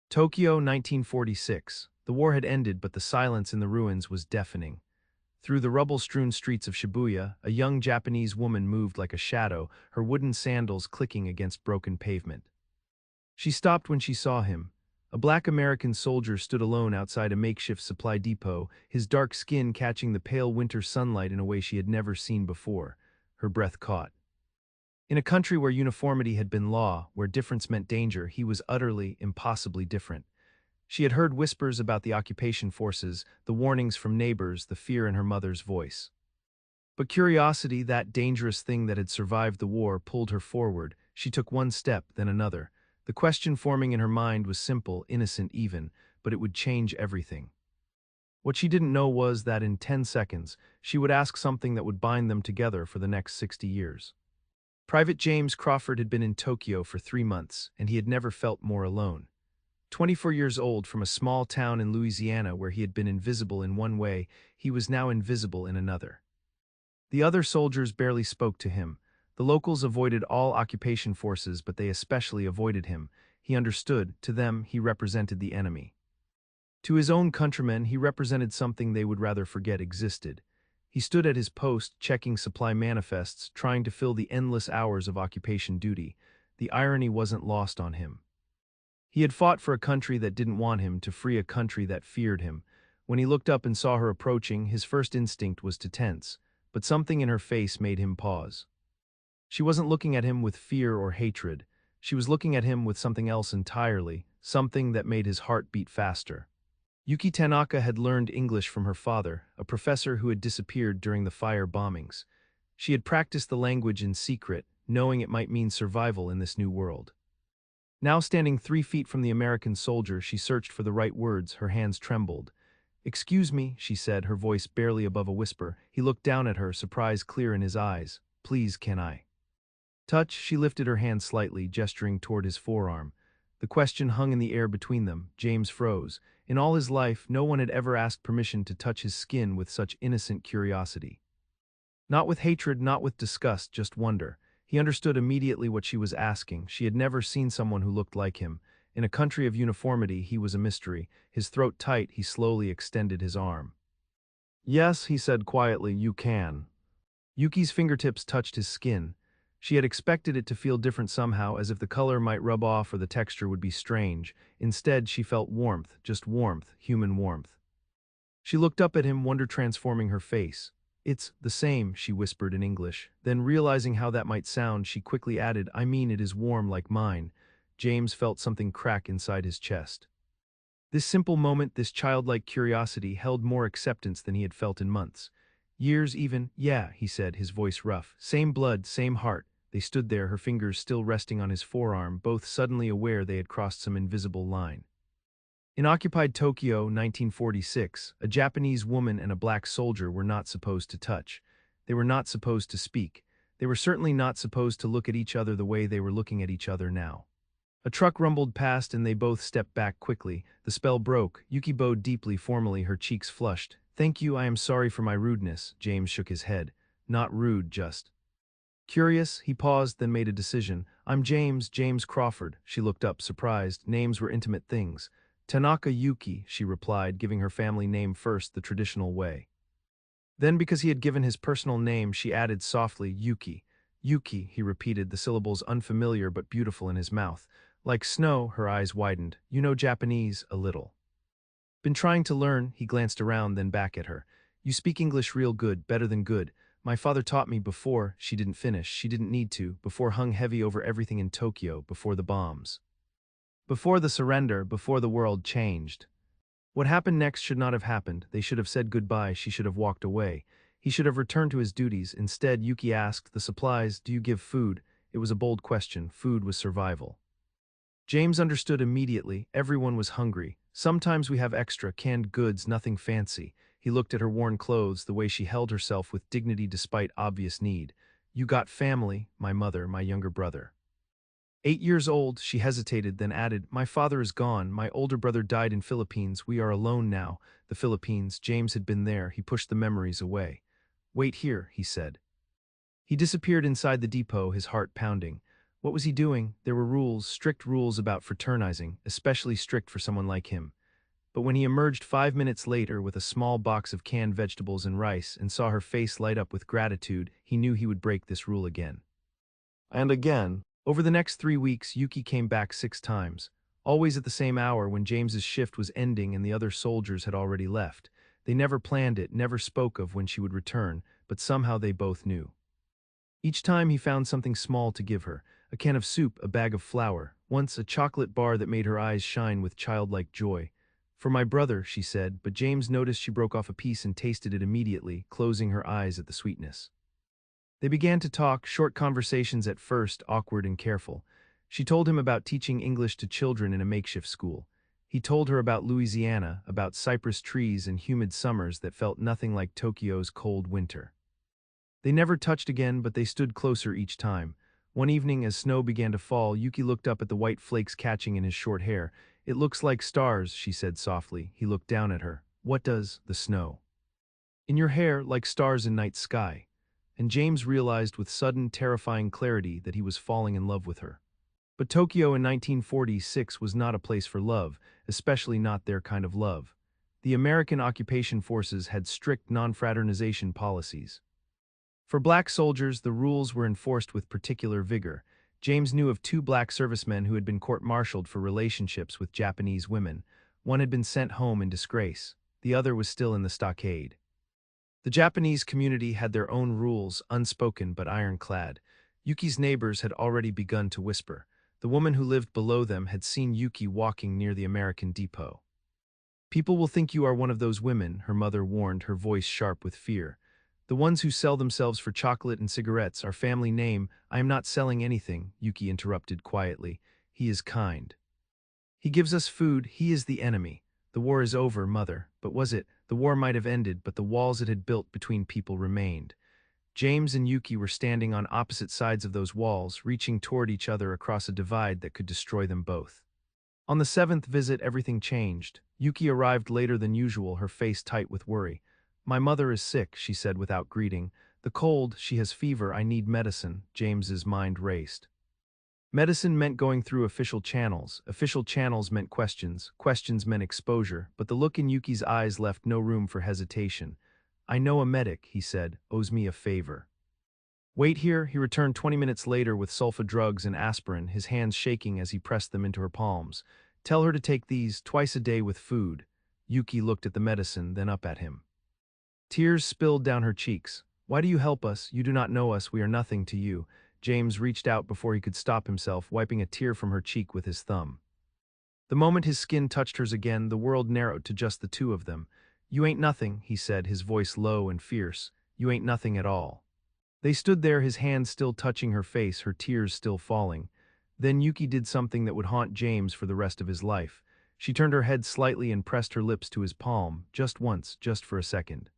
Tokyo, 1946. The war had ended, but the silence in the ruins was deafening. Through the rubble-strewn streets of Shibuya, a young Japanese woman moved like a shadow, her wooden sandals clicking against broken pavement. She stopped when she saw him. A black American soldier stood alone outside a makeshift supply depot, his dark skin catching the pale winter sunlight in a way she had never seen before. Her breath caught. In a country where uniformity had been law, where difference meant danger, he was utterly, impossibly different. She had heard whispers about the occupation forces, the warnings from neighbors, the fear in her mother's voice. But curiosity, that dangerous thing that had survived the war, pulled her forward. She took one step, then another. The question forming in her mind was simple, innocent even, but it would change everything. What she didn't know was that in 10 seconds, she would ask something that would bind them together for the next 60 years. Private James Crawford had been in Tokyo for 3 months, and he had never felt more alone. 24 years old, from a small town in Louisiana where he had been invisible in one way, he was now invisible in another. The other soldiers barely spoke to him. The locals avoided all occupation forces, but they especially avoided him. He understood. To them, he represented the enemy. To his own countrymen, he represented something they would rather forget existed. He stood at his post, checking supply manifests, trying to fill the endless hours of occupation duty. The irony wasn't lost on him. He had fought for a country that didn't want him, to free a country that feared him. When he looked up and saw her approaching, his first instinct was to tense, but something in her face made him pause. She wasn't looking at him with fear or hatred. She was looking at him with something else entirely, something that made his heart beat faster. Yuki Tanaka had learned English from her father, a professor who had disappeared during the fire bombings. She had practiced the language in secret, knowing it might mean survival in this new world. Now standing 3 feet from the American soldier, she searched for the right words. Her hands trembled. "Excuse me," she said, her voice barely above a whisper. He looked down at her, surprise clear in his eyes. "Please, can I touch?" She lifted her hand slightly, gesturing toward his forearm. The question hung in the air between them. James froze. In all his life, no one had ever asked permission to touch his skin with such innocent curiosity. Not with hatred, not with disgust, just wonder. He understood immediately what she was asking. She had never seen someone who looked like him. In a country of uniformity, he was a mystery. His throat tight, he slowly extended his arm. "Yes," he said quietly, "you can." Yuki's fingertips touched his skin. She had expected it to feel different somehow, as if the color might rub off or the texture would be strange. Instead, she felt warmth, just warmth, human warmth. She looked up at him, wonder transforming her face. "It's the same," she whispered in English. Then, realizing how that might sound, she quickly added, "I mean, it is warm like mine." James felt something crack inside his chest. This simple moment, this childlike curiosity, held more acceptance than he had felt in months. Years even. "Yeah," he said, his voice rough. "Same blood, same heart." They stood there, her fingers still resting on his forearm, both suddenly aware they had crossed some invisible line. In occupied Tokyo, 1946, a Japanese woman and a black soldier were not supposed to touch. They were not supposed to speak. They were certainly not supposed to look at each other the way they were looking at each other now. A truck rumbled past and they both stepped back quickly. The spell broke. Yuki bowed deeply, formally, her cheeks flushed. "Thank you, I am sorry for my rudeness." James shook his head. "Not rude, just curious." He paused, then made a decision. "I'm James Crawford." She looked up, surprised. Names were intimate things. "Tanaka Yuki," she replied, giving her family name first, the traditional way. Then, because he had given his personal name, she added softly, "Yuki." "Yuki," he repeated, the syllables unfamiliar but beautiful in his mouth. Like snow, her eyes widened. "You know Japanese?" "A little." "Been trying to learn." He glanced around, then back at her. "You speak English real good, better than good. My father taught me before." She didn't finish. She didn't need to. Before hung heavy over everything in Tokyo, before the bombs. Before the surrender, before the world changed. What happened next should not have happened. They should have said goodbye. She should have walked away. He should have returned to his duties. Instead, Yuki asked, "The supplies, do you give food?" It was a bold question. Food was survival. James understood immediately. Everyone was hungry. "Sometimes we have extra, canned goods, nothing fancy." He looked at her worn clothes, the way she held herself with dignity despite obvious need. "You got family?" "My mother, my younger brother." 8 years old." She hesitated, then added, "My father is gone. My older brother died in Philippines. We are alone now." The Philippines. James had been there. He pushed the memories away. "Wait here," he said. He disappeared inside the depot, his heart pounding. What was he doing? There were rules, strict rules about fraternizing, especially strict for someone like him. But when he emerged 5 minutes later with a small box of canned vegetables and rice and saw her face light up with gratitude, he knew he would break this rule again. And again. Over the next 3 weeks, Yuki came back 6 times, always at the same hour when James's shift was ending and the other soldiers had already left. They never planned it, never spoke of when she would return, but somehow they both knew. Each time he found something small to give her, a can of soup, a bag of flour, once a chocolate bar that made her eyes shine with childlike joy. "For my brother," she said, but James noticed she broke off a piece and tasted it immediately, closing her eyes at the sweetness. They began to talk, short conversations at first, awkward and careful. She told him about teaching English to children in a makeshift school. He told her about Louisiana, about cypress trees and humid summers that felt nothing like Tokyo's cold winter. They never touched again, but they stood closer each time. One evening, as snow began to fall, Yuki looked up at the white flakes catching in his short hair. "It looks like stars," she said softly. He looked down at her. "What does?" "The snow." "In your hair, like stars in night sky." And James realized with sudden, terrifying clarity that he was falling in love with her. But Tokyo in 1946 was not a place for love, especially not their kind of love. The American occupation forces had strict non-fraternization policies. For black soldiers, the rules were enforced with particular vigor. James knew of 2 black servicemen who had been court-martialed for relationships with Japanese women. One had been sent home in disgrace. The other was still in the stockade. The Japanese community had their own rules, unspoken but ironclad. Yuki's neighbors had already begun to whisper. The woman who lived below them had seen Yuki walking near the American depot. "People will think you are one of those women," her mother warned, her voice sharp with fear. "The ones who sell themselves for chocolate and cigarettes, our family name." "I am not selling anything," Yuki interrupted quietly. "He is kind. He gives us food. He is the enemy. The war is over, mother." But was it? The war might have ended, but the walls it had built between people remained. James and Yuki were standing on opposite sides of those walls, reaching toward each other across a divide that could destroy them both. On the 7th visit, everything changed. Yuki arrived later than usual, her face tight with worry. "My mother is sick," she said without greeting. "The cold, she has fever, I need medicine." James's mind raced. Medicine meant going through official channels meant questions, questions meant exposure, but the look in Yuki's eyes left no room for hesitation. "I know a medic," he said, "owes me a favor." "Wait here," he returned 20 minutes later with sulfa drugs and aspirin, his hands shaking as he pressed them into her palms. "Tell her to take these twice a day with food." Yuki looked at the medicine, then up at him. Tears spilled down her cheeks. "Why do you help us? You do not know us, we are nothing to you." James reached out before he could stop himself, wiping a tear from her cheek with his thumb. The moment his skin touched hers again, the world narrowed to just the two of them. "You ain't nothing," he said, his voice low and fierce. "You ain't nothing at all." They stood there, his hands still touching her face, her tears still falling. Then Yuki did something that would haunt James for the rest of his life. She turned her head slightly and pressed her lips to his palm, just once, just for a second.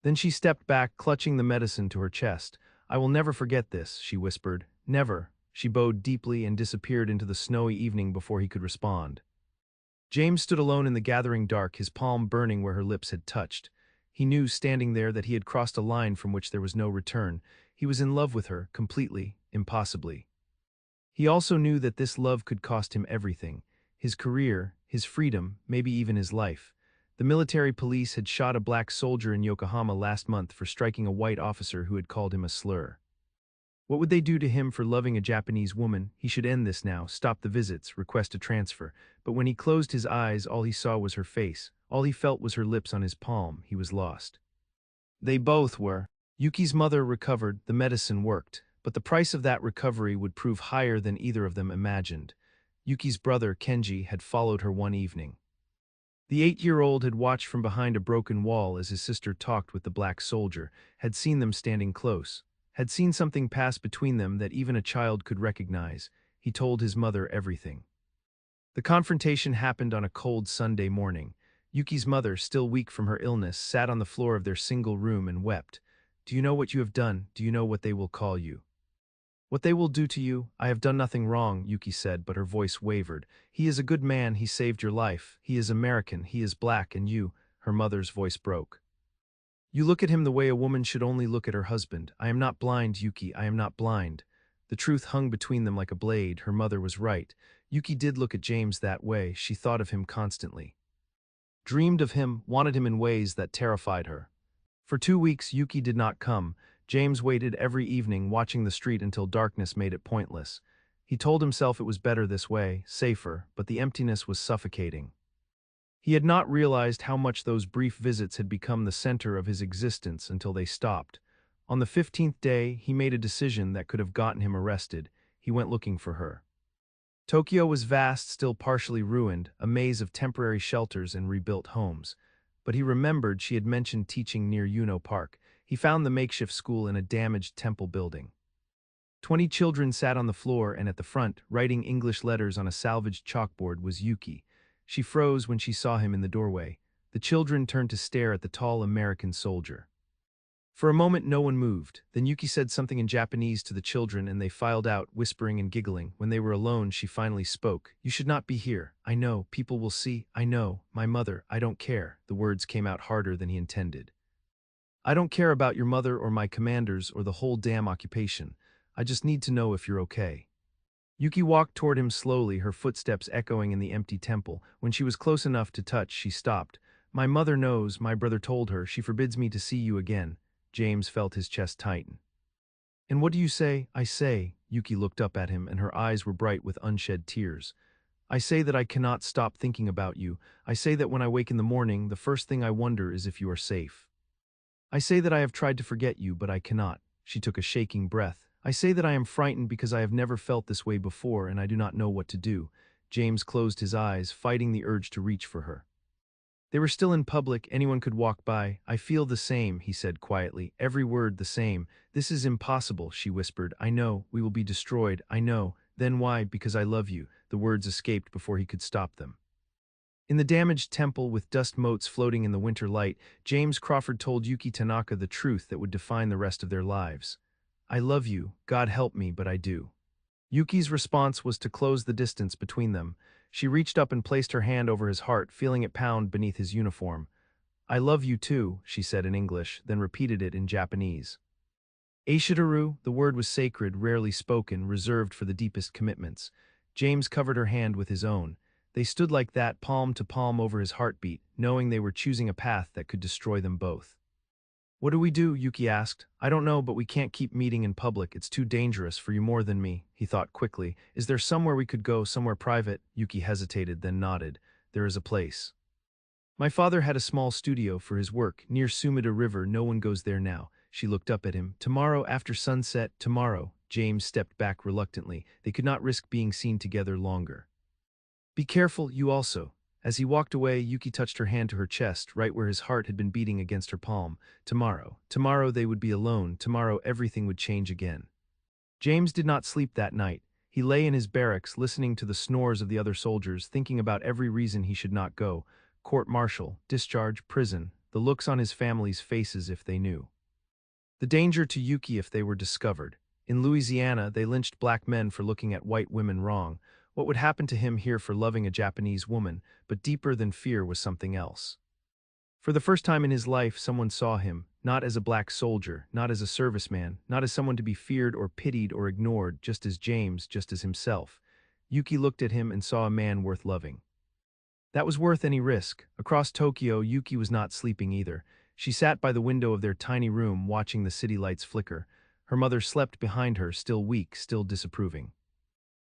Then she stepped back, clutching the medicine to her chest. "I will never forget this," she whispered. "Never." She bowed deeply and disappeared into the snowy evening before he could respond. James stood alone in the gathering dark, his palm burning where her lips had touched. He knew, standing there, that he had crossed a line from which there was no return. He was in love with her, completely, impossibly. He also knew that this love could cost him everything: his career, his freedom, maybe even his life. The military police had shot a black soldier in Yokohama last month for striking a white officer who had called him a slur. What would they do to him for loving a Japanese woman? He should end this now, stop the visits, request a transfer. But when he closed his eyes, all he saw was her face. All he felt was her lips on his palm. He was lost. They both were. Yuki's mother recovered, the medicine worked, but the price of that recovery would prove higher than either of them imagined. Yuki's brother, Kenji, had followed her one evening. The 8-year-old had watched from behind a broken wall as his sister talked with the black soldier, had seen them standing close, had seen something pass between them that even a child could recognize. He told his mother everything. The confrontation happened on a cold Sunday morning. Yuki's mother, still weak from her illness, sat on the floor of their single room and wept. "Do you know what you have done? Do you know what they will call you? What they will do to you?" "I have done nothing wrong," Yuki said, but her voice wavered. "He is a good man, he saved your life. He is American, he is black, and you—" Her mother's voice broke. "You look at him the way a woman should only look at her husband." "I am not blind, Yuki, I am not blind." The truth hung between them like a blade. Her mother was right. Yuki did look at James that way. She thought of him constantly. Dreamed of him, wanted him in ways that terrified her. For 2 weeks, Yuki did not come. James waited every evening, watching the street until darkness made it pointless. He told himself it was better this way, safer, but the emptiness was suffocating. He had not realized how much those brief visits had become the center of his existence until they stopped. On the 15th day, he made a decision that could have gotten him arrested. He went looking for her. Tokyo was vast, still partially ruined, a maze of temporary shelters and rebuilt homes. But he remembered she had mentioned teaching near Uno Park. He found the makeshift school in a damaged temple building. 20 children sat on the floor, and at the front, writing English letters on a salvaged chalkboard, was Yuki. She froze when she saw him in the doorway. The children turned to stare at the tall American soldier. For a moment no one moved. Then Yuki said something in Japanese to the children and they filed out, whispering and giggling. When they were alone, she finally spoke. "You should not be here. I know, people will see. I know, my mother, I don't care." The words came out harder than he intended. "I don't care about your mother or my commanders or the whole damn occupation. I just need to know if you're okay." Yuki walked toward him slowly, her footsteps echoing in the empty temple. When she was close enough to touch, she stopped. "My mother knows, my brother told her. She forbids me to see you again." James felt his chest tighten. "And what do you say?" "I say," Yuki looked up at him and her eyes were bright with unshed tears. "I say that I cannot stop thinking about you. I say that when I wake in the morning, the first thing I wonder is if you are safe. I say that I have tried to forget you, but I cannot." She took a shaking breath. "I say that I am frightened because I have never felt this way before and I do not know what to do." James closed his eyes, fighting the urge to reach for her. They were still in public, anyone could walk by. "I feel the same," he said quietly, every word the same. "This is impossible," she whispered. "I know, we will be destroyed, I know." "Then why?" "Because I love you." The words escaped before he could stop them. In the damaged temple with dust motes floating in the winter light, James Crawford told Yuki Tanaka the truth that would define the rest of their lives. "I love you, God help me, but I do." Yuki's response was to close the distance between them. She reached up and placed her hand over his heart, feeling it pound beneath his uniform. "I love you too," she said in English, then repeated it in Japanese. Aishitaru, the word was sacred, rarely spoken, reserved for the deepest commitments. James covered her hand with his own. They stood like that, palm to palm over his heartbeat, knowing they were choosing a path that could destroy them both. "What do we do?" Yuki asked. "I don't know, but we can't keep meeting in public. It's too dangerous for you more than me," he thought quickly. "Is there somewhere we could go, somewhere private?" Yuki hesitated, then nodded. "There is a place. My father had a small studio for his work, near Sumida River. No one goes there now." She looked up at him. "Tomorrow after sunset, tomorrow." James stepped back reluctantly. They could not risk being seen together longer. "Be careful, you also." As he walked away, Yuki touched her hand to her chest, right where his heart had been beating against her palm. Tomorrow. Tomorrow they would be alone. Tomorrow everything would change again. James did not sleep that night. He lay in his barracks, listening to the snores of the other soldiers, thinking about every reason he should not go. Court-martial, discharge, prison, the looks on his family's faces if they knew. The danger to Yuki if they were discovered. In Louisiana, they lynched black men for looking at white women wrong. What would happen to him here for loving a Japanese woman? But deeper than fear was something else. For the first time in his life, someone saw him, not as a black soldier, not as a serviceman, not as someone to be feared or pitied or ignored, just as James, just as himself. Yuki looked at him and saw a man worth loving. That was worth any risk. Across Tokyo, Yuki was not sleeping either. She sat by the window of their tiny room, watching the city lights flicker. Her mother slept behind her, still weak, still disapproving.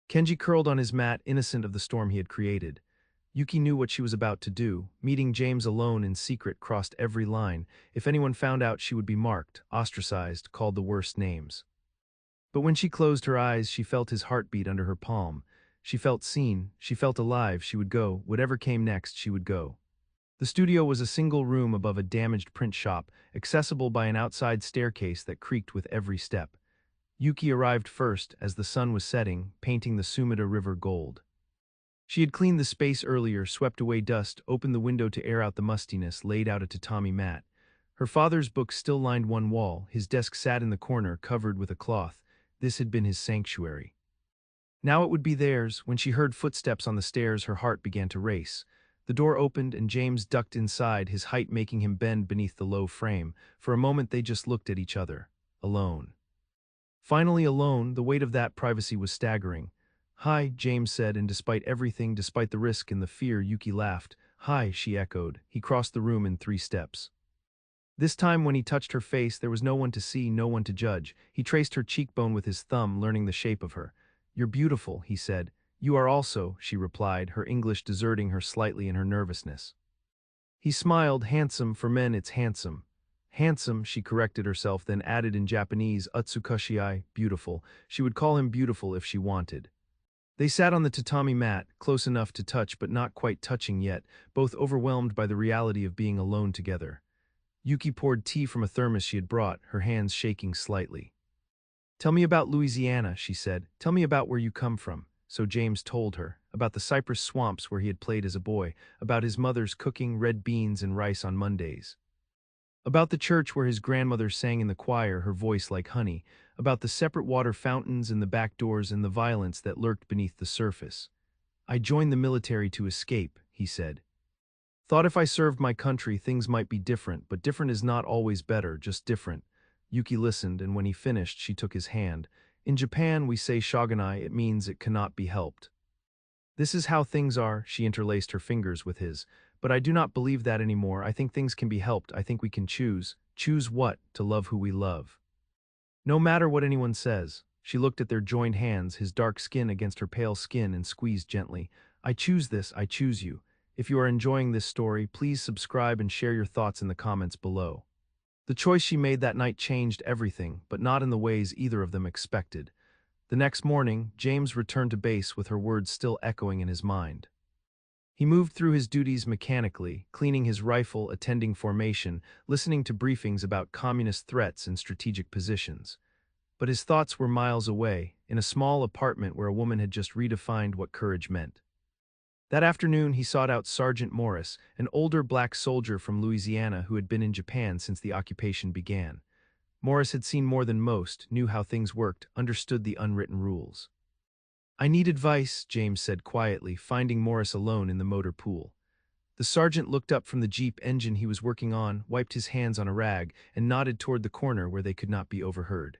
Kenji curled on his mat, innocent of the storm he had created. Yuki knew what she was about to do. Meeting James alone in secret crossed every line. If anyone found out, she would be marked, ostracized, called the worst names. But when she closed her eyes, she felt his heartbeat under her palm. She felt seen, she felt alive. She would go. Whatever came next, she would go. The studio was a single room above a damaged print shop, accessible by an outside staircase that creaked with every step. Yuki arrived first, as the sun was setting, painting the Sumida River gold. She had cleaned the space earlier, swept away dust, opened the window to air out the mustiness, laid out a tatami mat. Her father's books still lined one wall. His desk sat in the corner, covered with a cloth. This had been his sanctuary. Now it would be theirs. When she heard footsteps on the stairs, her heart began to race. The door opened and James ducked inside, his height making him bend beneath the low frame. For a moment they just looked at each other, alone. Finally alone, the weight of that privacy was staggering. "Hi," James said, and despite everything, despite the risk and the fear, Yuki laughed. "Hi," she echoed. He crossed the room in 3 steps. This time when he touched her face, there was no one to see, no one to judge. He traced her cheekbone with his thumb, learning the shape of her. "You're beautiful," he said. "You are also," she replied, her English deserting her slightly in her nervousness. He smiled. "Handsome, for men it's handsome." "Handsome," she corrected herself, then added in Japanese, "Utsukushii, beautiful." She would call him beautiful if she wanted. They sat on the tatami mat, close enough to touch but not quite touching yet, both overwhelmed by the reality of being alone together. Yuki poured tea from a thermos she had brought, her hands shaking slightly. "Tell me about Louisiana," she said. "Tell me about where you come from." So James told her, about the cypress swamps where he had played as a boy, about his mother's cooking red beans and rice on Mondays. About the church where his grandmother sang in the choir, her voice like honey, about the separate water fountains and the back doors and the violence that lurked beneath the surface. "I joined the military to escape," he said. "Thought if I served my country things might be different, but different is not always better, just different." Yuki listened, and when he finished, she took his hand. "In Japan we say shogunai, it means it cannot be helped. This is how things are," she interlaced her fingers with his. "But I do not believe that anymore. I think things can be helped. I think we can choose." "Choose what?" "To love who we love. No matter what anyone says." She looked at their joined hands, his dark skin against her pale skin, and squeezed gently. "I choose this, I choose you." If you are enjoying this story, please subscribe and share your thoughts in the comments below. The choice she made that night changed everything, but not in the ways either of them expected. The next morning, James returned to base with her words still echoing in his mind. He moved through his duties mechanically, cleaning his rifle, attending formation, listening to briefings about communist threats and strategic positions. But his thoughts were miles away, in a small apartment where a woman had just redefined what courage meant. That afternoon, he sought out Sergeant Morris, an older black soldier from Louisiana who had been in Japan since the occupation began. Morris had seen more than most, knew how things worked, understood the unwritten rules. "I need advice," James said quietly, finding Morris alone in the motor pool. The sergeant looked up from the Jeep engine he was working on, wiped his hands on a rag, and nodded toward the corner where they could not be overheard.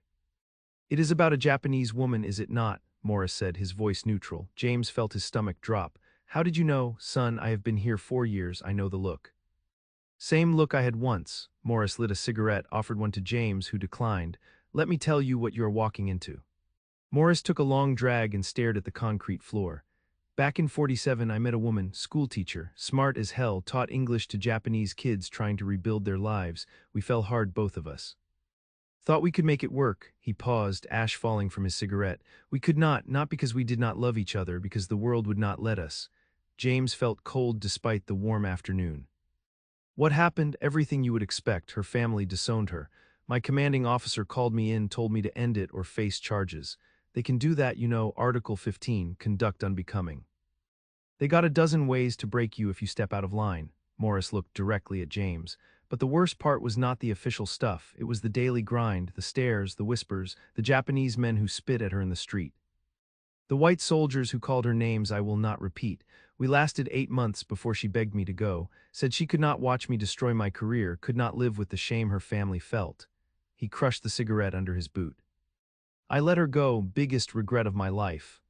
"It is about a Japanese woman, is it not?" Morris said, his voice neutral. James felt his stomach drop. "How did you know, son? I have been here 4 years, I know the look." "Same look I had once." Morris lit a cigarette, offered one to James, who declined. "Let me tell you what you are walking into." Morris took a long drag and stared at the concrete floor. "Back in 47 I met a woman, schoolteacher, smart as hell, taught English to Japanese kids trying to rebuild their lives. We fell hard, both of us. Thought we could make it work." He paused, ash falling from his cigarette. "We could not because we did not love each other, because the world would not let us." James felt cold despite the warm afternoon. "What happened?" "Everything you would expect. Her family disowned her. My commanding officer called me in, told me to end it or face charges. They can do that, you know, Article 15, conduct unbecoming. They got a dozen ways to break you if you step out of line." Morris looked directly at James. "But the worst part was not the official stuff. It was the daily grind, the stares, the whispers, the Japanese men who spit at her in the street. The white soldiers who called her names I will not repeat. We lasted 8 months before she begged me to go, said she could not watch me destroy my career, could not live with the shame her family felt." He crushed the cigarette under his boot. "I let her go, biggest regret of my life."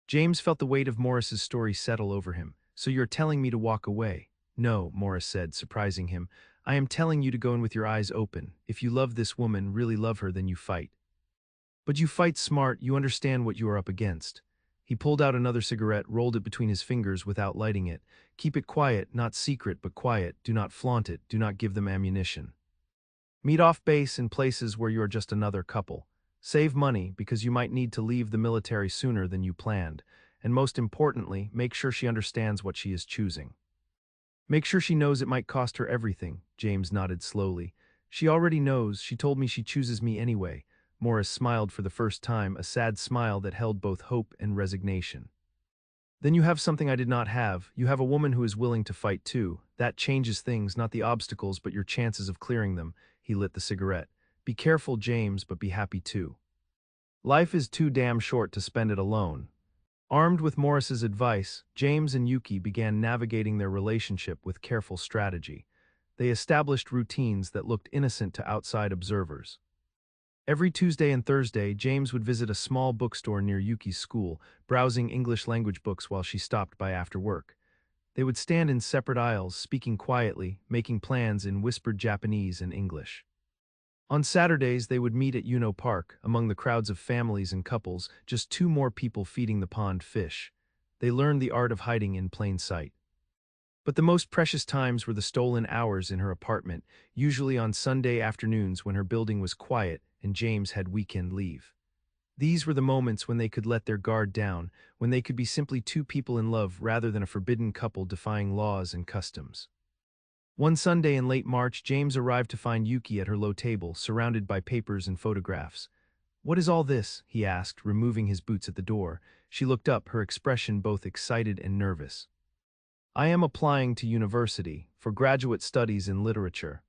James felt the weight of Morris's story settle over him. "So you're telling me to walk away?" "No," Morris said, surprising him. "I am telling you to go in with your eyes open. If you love this woman, really love her, then you fight. But you fight smart, you understand what you are up against." He pulled out another cigarette, rolled it between his fingers without lighting it. "Keep it quiet, not secret, but quiet. Do not flaunt it, do not give them ammunition. Meet off base in places where you are just another couple. Save money, because you might need to leave the military sooner than you planned. And most importantly, make sure she understands what she is choosing. Make sure she knows it might cost her everything." James nodded slowly. "She already knows. She told me she chooses me anyway." Morris smiled for the first time, a sad smile that held both hope and resignation. "Then you have something I did not have. You have a woman who is willing to fight too. That changes things, not the obstacles, but your chances of clearing them." He lit the cigarette. "Be careful, James, but be happy too. Life is too damn short to spend it alone." Armed with Morris's advice, James and Yuki began navigating their relationship with careful strategy. They established routines that looked innocent to outside observers. Every Tuesday and Thursday, James would visit a small bookstore near Yuki's school, browsing English language books while she stopped by after work. They would stand in separate aisles, speaking quietly, making plans in whispered Japanese and English. On Saturdays, they would meet at Uno Park, among the crowds of families and couples, just two more people feeding the pond fish. They learned the art of hiding in plain sight. But the most precious times were the stolen hours in her apartment, usually on Sunday afternoons when her building was quiet and James had weekend leave. These were the moments when they could let their guard down, when they could be simply two people in love rather than a forbidden couple defying laws and customs. One Sunday in late March, James arrived to find Yuki at her low table, surrounded by papers and photographs. "What is all this?" he asked, removing his boots at the door. She looked up, her expression both excited and nervous. "I am applying to university, for graduate studies in literature."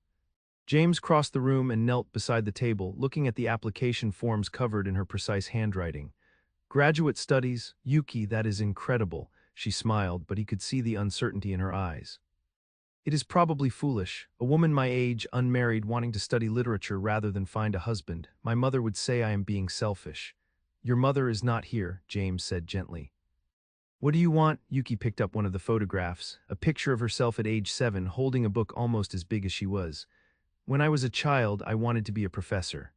James crossed the room and knelt beside the table, looking at the application forms covered in her precise handwriting. "Graduate studies? Yuki, that is incredible." She smiled, but he could see the uncertainty in her eyes. "It is probably foolish, a woman my age, unmarried, wanting to study literature rather than find a husband. My mother would say I am being selfish." "Your mother is not here," James said gently. "What do you want?" Yuki picked up one of the photographs, a picture of herself at age 7, holding a book almost as big as she was. "When I was a child, I wanted to be a professor.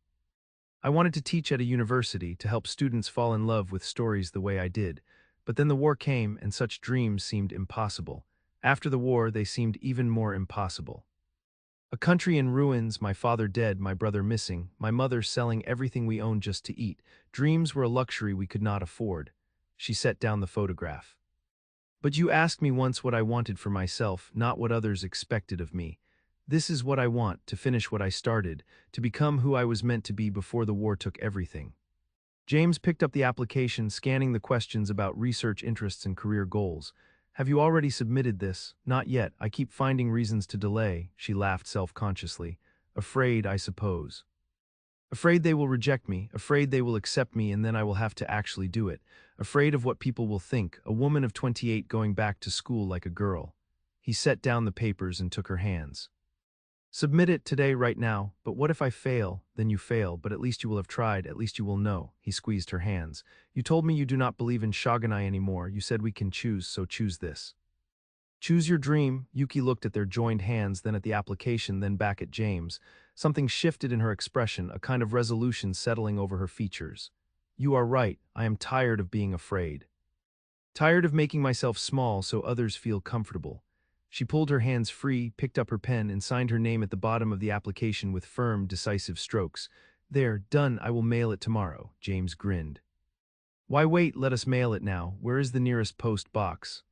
I wanted to teach at a university to help students fall in love with stories the way I did. But then the war came and such dreams seemed impossible. After the war, they seemed even more impossible. A country in ruins, my father dead, my brother missing, my mother selling everything we owned just to eat. Dreams were a luxury we could not afford." She set down the photograph. "But you asked me once what I wanted for myself, not what others expected of me. This is what I want, to finish what I started, to become who I was meant to be before the war took everything." James picked up the application, scanning the questions about research interests and career goals. "Have you already submitted this?" "Not yet. I keep finding reasons to delay." She laughed self-consciously. "Afraid, I suppose. Afraid they will reject me, afraid they will accept me and then I will have to actually do it. Afraid of what people will think, a woman of 28 going back to school like a girl." He set down the papers and took her hands. "Submit it today, right now, but what if I fail?" "Then you fail, but at least you will have tried, at least you will know." He squeezed her hands. "You told me you do not believe in shogunai anymore. You said we can choose, so choose this. Choose your dream." Yuki looked at their joined hands, then at the application, then back at James. Something shifted in her expression, a kind of resolution settling over her features. "You are right. I am tired of being afraid. Tired of making myself small so others feel comfortable." She pulled her hands free, picked up her pen, and signed her name at the bottom of the application with firm, decisive strokes. "There, done. I will mail it tomorrow." James grinned. "Why wait? Let us mail it now. Where is the nearest post box?"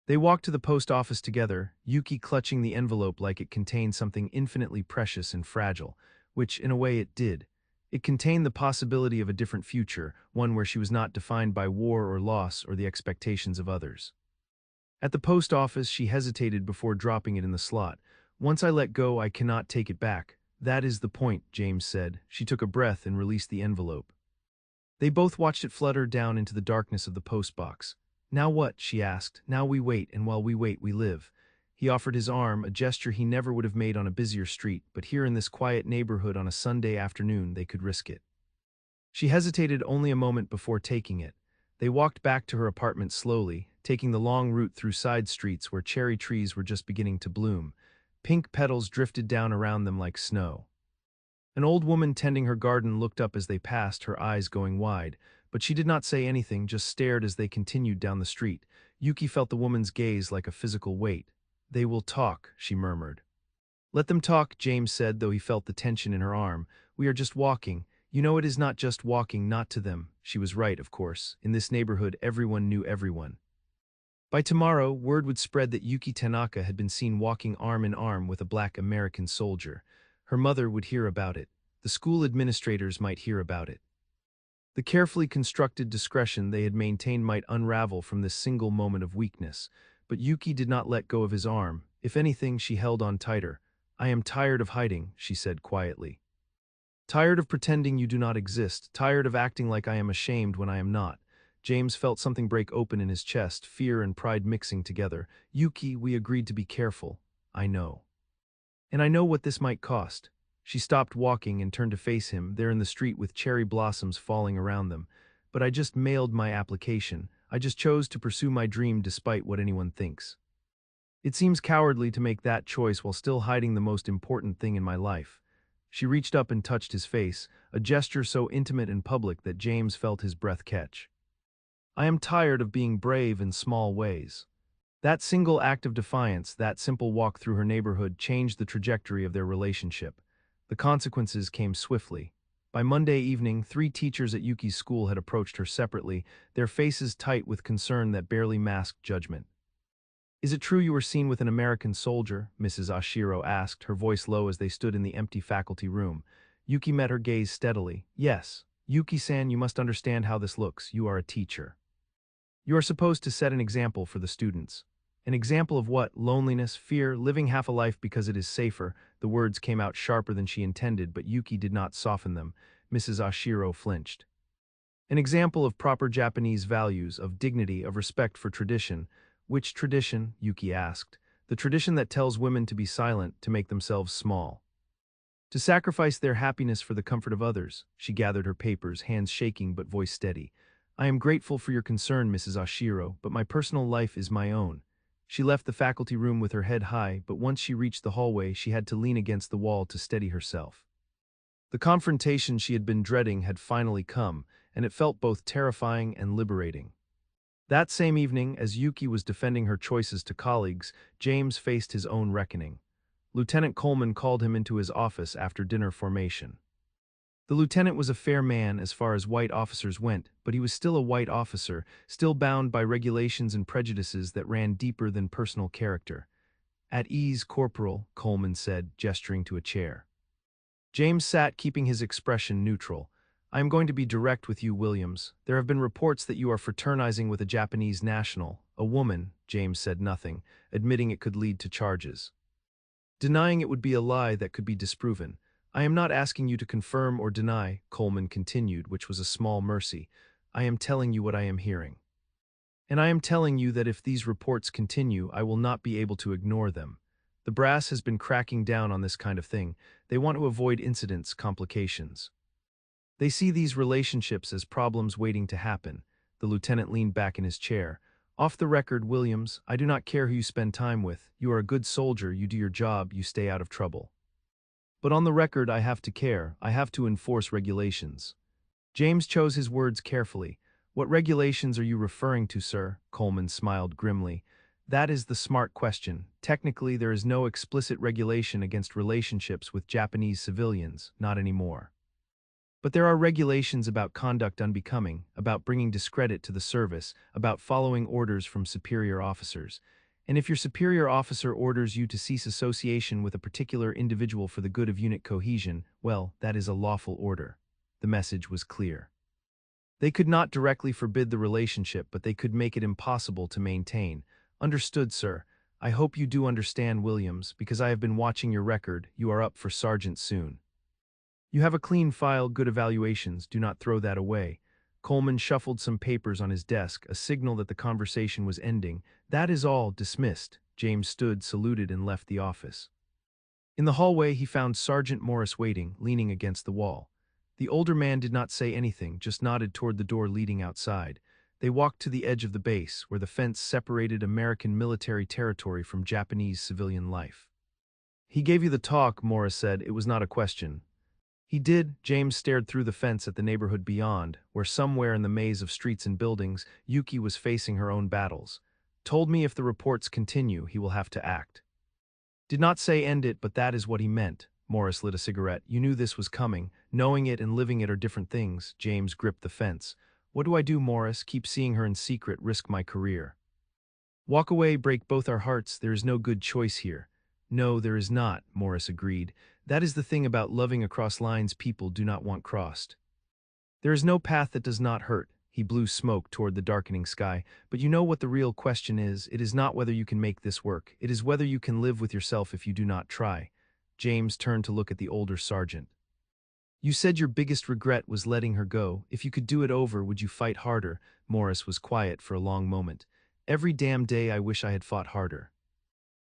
They walked to the post office together, Yuki clutching the envelope like it contained something infinitely precious and fragile, which, in a way, it did. It contained the possibility of a different future, one where she was not defined by war or loss or the expectations of others. At the post office, she hesitated before dropping it in the slot. "Once I let go, I cannot take it back." "That is the point," James said. She took a breath and released the envelope. They both watched it flutter down into the darkness of the postbox. "Now what?" she asked. "Now we wait, and while we wait, we live." He offered his arm, a gesture he never would have made on a busier street, but here in this quiet neighborhood on a Sunday afternoon, they could risk it. She hesitated only a moment before taking it. They walked back to her apartment slowly, taking the long route through side streets where cherry trees were just beginning to bloom. Pink petals drifted down around them like snow. An old woman tending her garden looked up as they passed, her eyes going wide, but she did not say anything, just stared as they continued down the street. Yuki felt the woman's gaze like a physical weight. "They will talk," she murmured. "Let them talk," James said, though he felt the tension in her arm. "We are just walking. You know, it is not just walking, not to them." She was right, of course. In this neighborhood, everyone knew everyone. By tomorrow, word would spread that Yuki Tanaka had been seen walking arm in arm with a black American soldier. Her mother would hear about it. The school administrators might hear about it. The carefully constructed discretion they had maintained might unravel from this single moment of weakness. But Yuki did not let go of his arm. If anything, she held on tighter. "I am tired of hiding," she said quietly. "Tired of pretending you do not exist, tired of acting like I am ashamed when I am not." James felt something break open in his chest, fear and pride mixing together. "Yuki, we agreed to be careful. I know. And I know what this might cost." She stopped walking and turned to face him, there in the street with cherry blossoms falling around them. But I just mailed my application. I just chose to pursue my dream despite what anyone thinks. It seems cowardly to make that choice while still hiding the most important thing in my life. She reached up and touched his face, a gesture so intimate and public that James felt his breath catch. I am tired of being brave in small ways. That single act of defiance, that simple walk through her neighborhood, changed the trajectory of their relationship. The consequences came swiftly. By Monday evening, 3 teachers at Yuki's school had approached her separately, their faces tight with concern that barely masked judgment. "Is it true you were seen with an American soldier?" Mrs. Ashiro asked, her voice low as they stood in the empty faculty room. Yuki met her gaze steadily. "Yes. Yuki-san, you must understand how this looks. You are a teacher. You are supposed to set an example for the students." An example of what? Loneliness, fear, living half a life because it is safer. The words came out sharper than she intended, but Yuki did not soften them. Mrs. Ashiro flinched. An example of proper Japanese values, of dignity, of respect for tradition. Which tradition? Yuki asked. The tradition that tells women to be silent, to make themselves small. To sacrifice their happiness for the comfort of others. She gathered her papers, hands shaking but voice steady. "I am grateful for your concern, Mrs. Ashiro, but my personal life is my own." She left the faculty room with her head high, but once she reached the hallway, she had to lean against the wall to steady herself. The confrontation she had been dreading had finally come, and it felt both terrifying and liberating. That same evening, as Yuki was defending her choices to colleagues, James faced his own reckoning. Lieutenant Coleman called him into his office after dinner formation. The lieutenant was a fair man as far as white officers went, but he was still a white officer, still bound by regulations and prejudices that ran deeper than personal character. "At ease, Corporal," Coleman said, gesturing to a chair. James sat, keeping his expression neutral. "I am going to be direct with you, Williams. There have been reports that you are fraternizing with a Japanese national, a woman." James said nothing, admitting it could lead to charges. Denying it would be a lie that could be disproven. "I am not asking you to confirm or deny," Coleman continued, which was a small mercy. "I am telling you what I am hearing. And I am telling you that if these reports continue, I will not be able to ignore them. The brass has been cracking down on this kind of thing. They want to avoid incidents, complications. They see these relationships as problems waiting to happen." The lieutenant leaned back in his chair. "Off the record, Williams, I do not care who you spend time with. You are a good soldier, you do your job, you stay out of trouble. But on the record, I have to care. I have to enforce regulations." James chose his words carefully. "What regulations are you referring to, sir?" Coleman smiled grimly. "That is the smart question. Technically, there is no explicit regulation against relationships with Japanese civilians, not anymore. But there are regulations about conduct unbecoming, about bringing discredit to the service, about following orders from superior officers. And if your superior officer orders you to cease association with a particular individual for the good of unit cohesion, well, that is a lawful order." The message was clear. They could not directly forbid the relationship, but they could make it impossible to maintain. "Understood, sir. I hope you do understand, Williams, because I have been watching your record. You are up for sergeant soon. You have a clean file, good evaluations. Do not throw that away." Coleman shuffled some papers on his desk, a signal that the conversation was ending. "That is all. Dismissed." James stood, saluted, and left the office. In the hallway, he found Sergeant Morris waiting, leaning against the wall. The older man did not say anything, just nodded toward the door leading outside. They walked to the edge of the base, where the fence separated American military territory from Japanese civilian life. "He gave you the talk," Morris said. "It was not a question." "He did." James stared through the fence at the neighborhood beyond, where somewhere in the maze of streets and buildings, Yuki was facing her own battles. "Told me if the reports continue, he will have to act." "Did not say end it, but that is what he meant." Morris lit a cigarette. "You knew this was coming. Knowing it and living it are different things." James gripped the fence. "What do I do, Morris? Keep seeing her in secret, risk my career. Walk away, break both our hearts. There is no good choice here." "No, there is not," Morris agreed. "That is the thing about loving across lines people do not want crossed. There is no path that does not hurt." He blew smoke toward the darkening sky. "But you know what the real question is? It is not whether you can make this work. It is whether you can live with yourself if you do not try." James turned to look at the older sergeant. "You said your biggest regret was letting her go. If you could do it over, would you fight harder?" Morris was quiet for a long moment. "Every damn day I wish I had fought harder."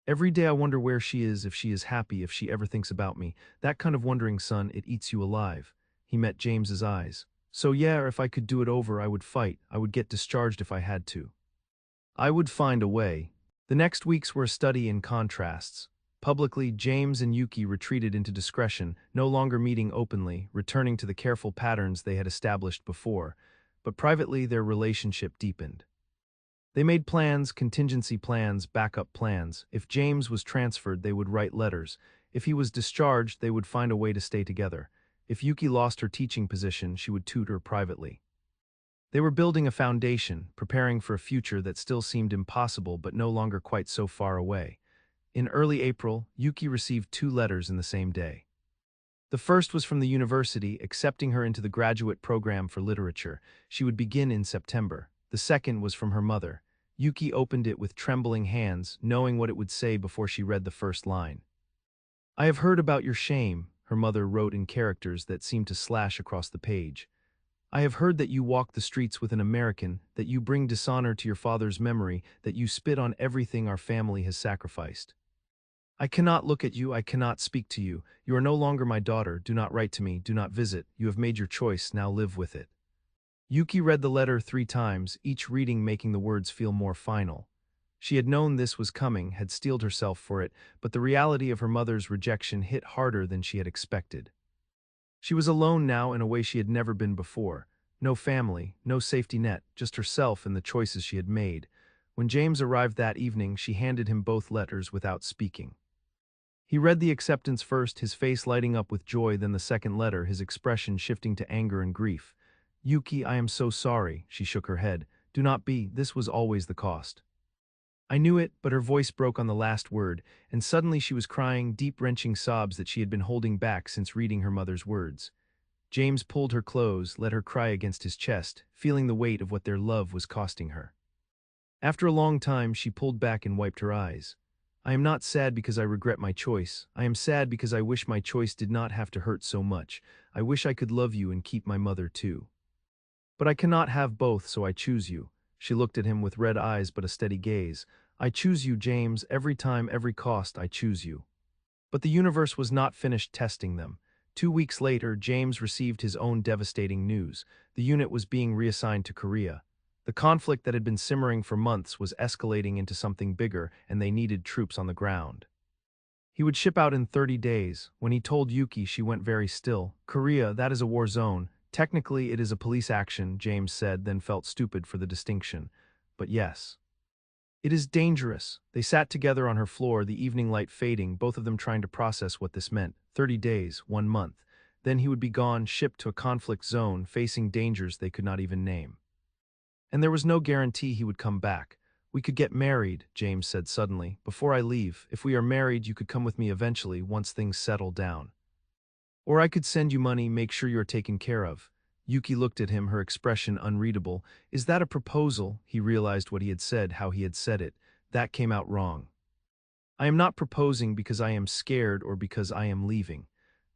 Every day I wonder where she is, if she is happy, if she ever thinks about me. That kind of wondering, son, it eats you alive. He met James's eyes. So yeah, if I could do it over, I would fight. I would get discharged if I had to. I would find a way. The next weeks were a study in contrasts. Publicly, James and Yuki retreated into discretion, no longer meeting openly, returning to the careful patterns they had established before. But privately, their relationship deepened. They made plans, contingency plans, backup plans. If James was transferred, they would write letters. If he was discharged, they would find a way to stay together. If Yuki lost her teaching position, she would tutor privately. They were building a foundation, preparing for a future that still seemed impossible but no longer quite so far away. In early April, Yuki received 2 letters in the same day. The first was from the university, accepting her into the graduate program for literature. She would begin in September. The second was from her mother. Yuki opened it with trembling hands, knowing what it would say before she read the first line. "I have heard about your shame," her mother wrote in characters that seemed to slash across the page. "I have heard that you walk the streets with an American, that you bring dishonor to your father's memory, that you spit on everything our family has sacrificed. I cannot look at you, I cannot speak to you. You are no longer my daughter, do not write to me, do not visit. You have made your choice, now live with it." Yuki read the letter 3 times, each reading making the words feel more final. She had known this was coming, had steeled herself for it, but the reality of her mother's rejection hit harder than she had expected. She was alone now in a way she had never been before. No family, no safety net, just herself and the choices she had made. When James arrived that evening, she handed him both letters without speaking. He read the acceptance first, his face lighting up with joy, then the second letter, his expression shifting to anger and grief. "Yuki, I am so sorry," she shook her head. "Do not be, this was always the cost." I knew it, but her voice broke on the last word, and suddenly she was crying deep, wrenching sobs that she had been holding back since reading her mother's words. James pulled her close, let her cry against his chest, feeling the weight of what their love was costing her. After a long time, she pulled back and wiped her eyes. "I am not sad because I regret my choice. I am sad because I wish my choice did not have to hurt so much. I wish I could love you and keep my mother too. But I cannot have both, so I choose you." She looked at him with red eyes but a steady gaze. "I choose you, James. Every time, every cost, I choose you." But the universe was not finished testing them. 2 weeks later, James received his own devastating news. The unit was being reassigned to Korea. The conflict that had been simmering for months was escalating into something bigger, and they needed troops on the ground. He would ship out in 30 days. When he told Yuki, she went very still. "Korea, that is a war zone. Technically, it is a police action," James said, then felt stupid for the distinction. "But yes. It is dangerous." They sat together on her floor, the evening light fading, both of them trying to process what this meant. 30 days, 1 month. Then he would be gone, shipped to a conflict zone, facing dangers they could not even name. And there was no guarantee he would come back. "We could get married," James said suddenly. "Before I leave, if we are married, you could come with me eventually, once things settle down. Or I could send you money, make sure you are taken care of." Yuki looked at him, her expression unreadable. "Is that a proposal?" He realized what he had said, how he had said it. That came out wrong. "I am not proposing because I am scared or because I am leaving.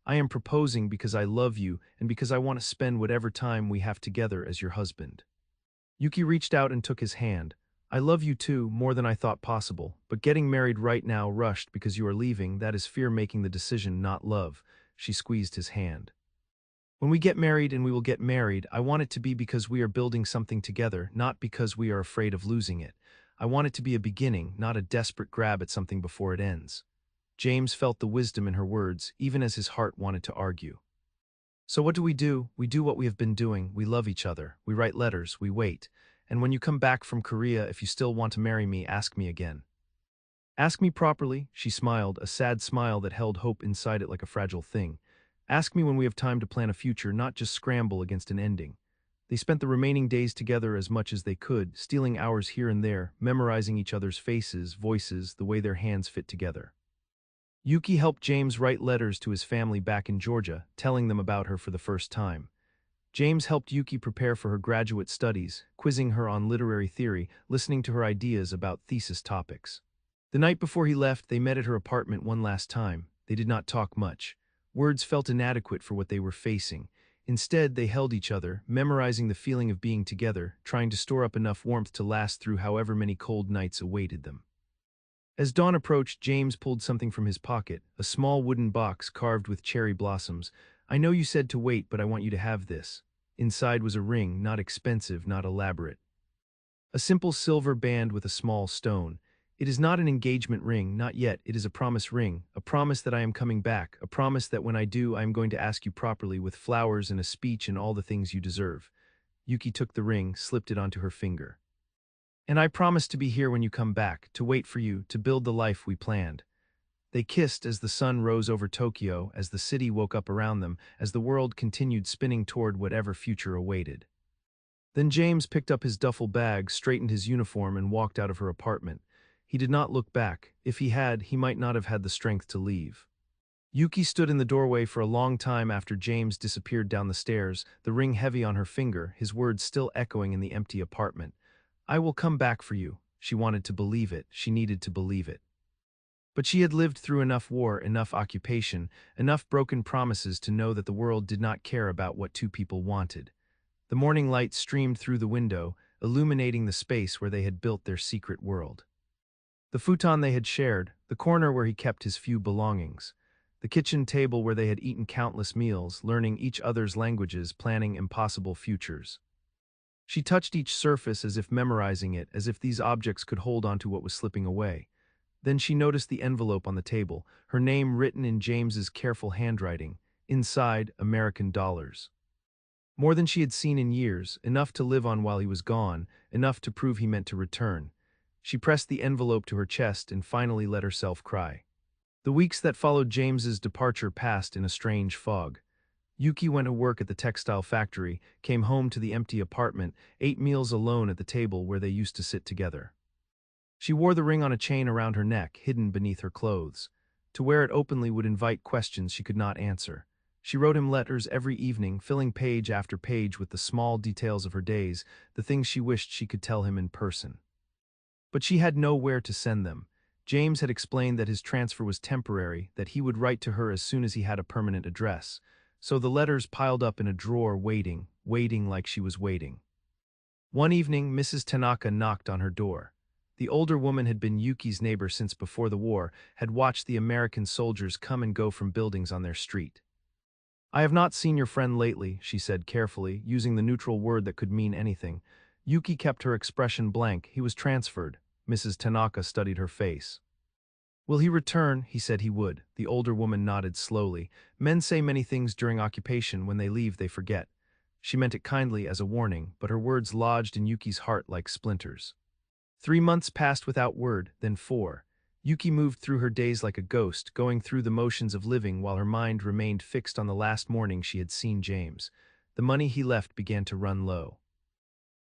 I am proposing because I love you and because I want to spend whatever time we have together as your husband." Yuki reached out and took his hand. "I love you too, more than I thought possible, but getting married right now, rushed because you are leaving, that is fear making the decision, not love." She squeezed his hand. "When we get married, and we will get married, I want it to be because we are building something together, not because we are afraid of losing it. I want it to be a beginning, not a desperate grab at something before it ends." James felt the wisdom in her words, even as his heart wanted to argue. "So what do? We do what we have been doing. We love each other. We write letters. We wait. And when you come back from Korea, if you still want to marry me, ask me again." "Ask me properly," she smiled, a sad smile that held hope inside it like a fragile thing. "Ask me when we have time to plan a future, not just scramble against an ending." They spent the remaining days together as much as they could, stealing hours here and there, memorizing each other's faces, voices, the way their hands fit together. Yuki helped James write letters to his family back in Georgia, telling them about her for the first time. James helped Yuki prepare for her graduate studies, quizzing her on literary theory, listening to her ideas about thesis topics. The night before he left, they met at her apartment one last time. They did not talk much. Words felt inadequate for what they were facing. Instead, they held each other, memorizing the feeling of being together, trying to store up enough warmth to last through however many cold nights awaited them. As dawn approached, James pulled something from his pocket, a small wooden box carved with cherry blossoms. I know you said to wait, but I want you to have this. Inside was a ring, not expensive, not elaborate. A simple silver band with a small stone. It is not an engagement ring, not yet. It is a promise ring, a promise that I am coming back, a promise that when I do, I am going to ask you properly with flowers and a speech and all the things you deserve. Yuki took the ring, slipped it onto her finger. And I promise to be here when you come back, to wait for you, to build the life we planned. They kissed as the sun rose over Tokyo, as the city woke up around them, as the world continued spinning toward whatever future awaited. Then James picked up his duffel bag, straightened his uniform, and walked out of her apartment. He did not look back. If he had, he might not have had the strength to leave. Yuki stood in the doorway for a long time after James disappeared down the stairs, the ring heavy on her finger, his words still echoing in the empty apartment. I will come back for you. She wanted to believe it. She needed to believe it. But she had lived through enough war, enough occupation, enough broken promises to know that the world did not care about what two people wanted. The morning light streamed through the window, illuminating the space where they had built their secret world. The futon they had shared, the corner where he kept his few belongings, the kitchen table where they had eaten countless meals, learning each other's languages, planning impossible futures. She touched each surface as if memorizing it, as if these objects could hold on to what was slipping away. Then she noticed the envelope on the table, her name written in James's careful handwriting, inside American dollars. More than she had seen in years, enough to live on while he was gone, enough to prove he meant to return. She pressed the envelope to her chest and finally let herself cry. The weeks that followed James's departure passed in a strange fog. Yuki went to work at the textile factory, came home to the empty apartment, ate meals alone at the table where they used to sit together. She wore the ring on a chain around her neck, hidden beneath her clothes. To wear it openly would invite questions she could not answer. She wrote him letters every evening, filling page after page with the small details of her days, the things she wished she could tell him in person. But she had nowhere to send them. James had explained that his transfer was temporary, that he would write to her as soon as he had a permanent address. So the letters piled up in a drawer, waiting like she was waiting. One evening, Mrs. Tanaka knocked on her door. The older woman had been Yuki's neighbor since before the war, had watched the American soldiers come and go from buildings on their street. I have not seen your friend lately, she said carefully, using the neutral word that could mean anything. Yuki kept her expression blank. He was transferred. Mrs. Tanaka studied her face. Will he return? He said he would. The older woman nodded slowly. Men say many things during occupation. When they leave, they forget. She meant it kindly as a warning, but her words lodged in Yuki's heart like splinters. 3 months passed without word, then 4. Yuki moved through her days like a ghost, going through the motions of living while her mind remained fixed on the last morning she had seen James. The money he left began to run low.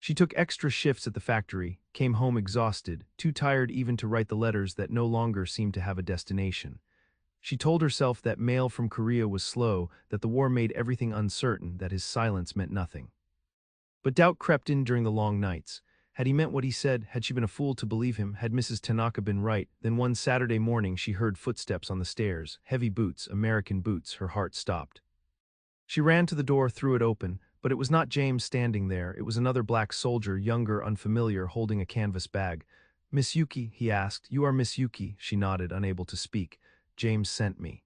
She took extra shifts at the factory, came home exhausted, too tired even to write the letters that no longer seemed to have a destination. She told herself that mail from Korea was slow, that the war made everything uncertain, that his silence meant nothing. But doubt crept in during the long nights. Had he meant what he said? Had she been a fool to believe him? Had Mrs. Tanaka been right? Then one Saturday morning she heard footsteps on the stairs, heavy boots, American boots. Her heart stopped. She ran to the door, threw it open, but it was not James standing there. It was another black soldier, younger, unfamiliar, holding a canvas bag. Miss Yuki, he asked. You are Miss Yuki, she nodded, unable to speak. James sent me.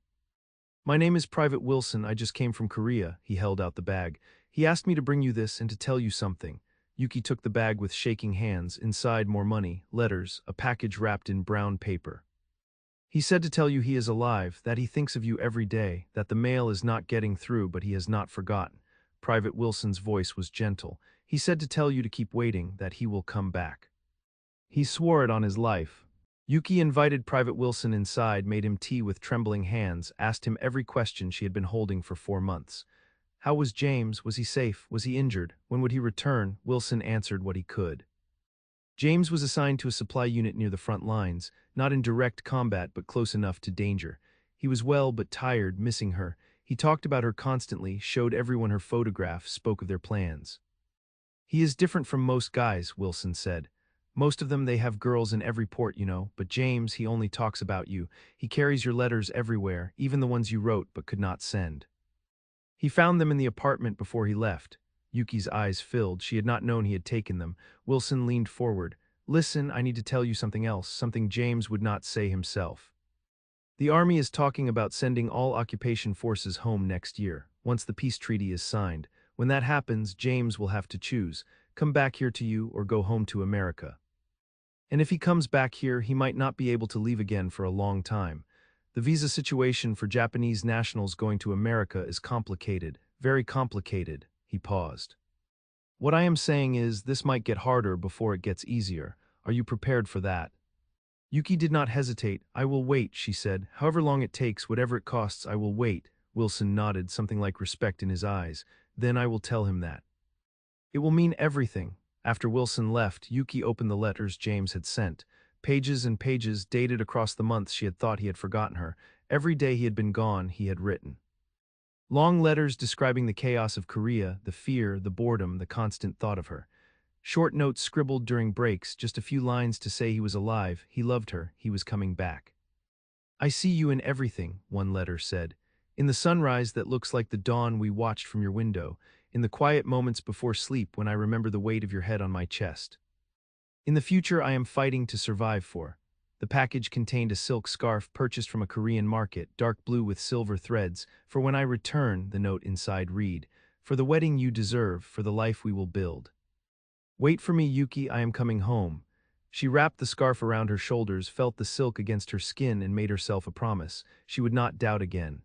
My name is Private Wilson. I just came from Korea. He held out the bag. He asked me to bring you this and to tell you something. Yuki took the bag with shaking hands. Inside, more money, letters, a package wrapped in brown paper. He said to tell you he is alive, that he thinks of you every day, that the mail is not getting through, but he has not forgotten. Private Wilson's voice was gentle. He said to tell you to keep waiting, that he will come back. He swore it on his life. Yuki invited Private Wilson inside, made him tea with trembling hands, asked him every question she had been holding for 4 months. How was James? Was he safe? Was he injured? When would he return? Wilson answered what he could. James was assigned to a supply unit near the front lines, not in direct combat but close enough to danger. He was well but tired, missing her. He talked about her constantly, showed everyone her photograph, spoke of their plans. He is different from most guys, Wilson said. Most of them, they have girls in every port, you know, but James, he only talks about you. He carries your letters everywhere, even the ones you wrote but could not send. He found them in the apartment before he left. Yuki's eyes filled. She had not known he had taken them. Wilson leaned forward. Listen, I need to tell you something else, something James would not say himself. The army is talking about sending all occupation forces home next year, once the peace treaty is signed. When that happens, James will have to choose, come back here to you or go home to America. And if he comes back here, he might not be able to leave again for a long time. The visa situation for Japanese nationals going to America is complicated, very complicated. He paused. What I am saying is, this might get harder before it gets easier. Are you prepared for that? Yuki did not hesitate. I will wait, she said. However long it takes, whatever it costs, I will wait. Wilson nodded, something like respect in his eyes. Then I will tell him that. It will mean everything. After Wilson left, Yuki opened the letters James had sent. Pages and pages, dated across the months she had thought he had forgotten her. Every day he had been gone, he had written. Long letters describing the chaos of Korea, the fear, the boredom, the constant thought of her. Short notes scribbled during breaks, just a few lines to say he was alive, he loved her, he was coming back. I see you in everything, one letter said. In the sunrise that looks like the dawn we watched from your window, in the quiet moments before sleep when I remember the weight of your head on my chest. In the future I am fighting to survive for. The package contained a silk scarf purchased from a Korean market, dark blue with silver threads. For when I return, the note inside read, for the wedding you deserve, for the life we will build. Wait for me, Yuki, I am coming home. She wrapped the scarf around her shoulders, felt the silk against her skin, and made herself a promise. She would not doubt again.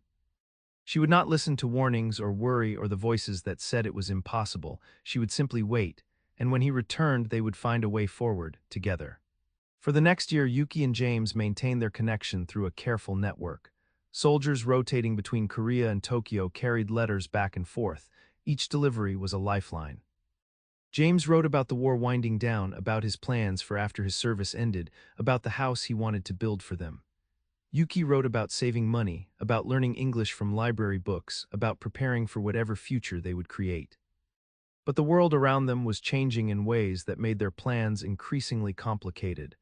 She would not listen to warnings or worry or the voices that said it was impossible. She would simply wait, and when he returned, they would find a way forward, together. For the next year, Yuki and James maintained their connection through a careful network. Soldiers rotating between Korea and Tokyo carried letters back and forth. Each delivery was a lifeline. James wrote about the war winding down, about his plans for after his service ended, about the house he wanted to build for them. Yuki wrote about saving money, about learning English from library books, about preparing for whatever future they would create. But the world around them was changing in ways that made their plans increasingly complicated.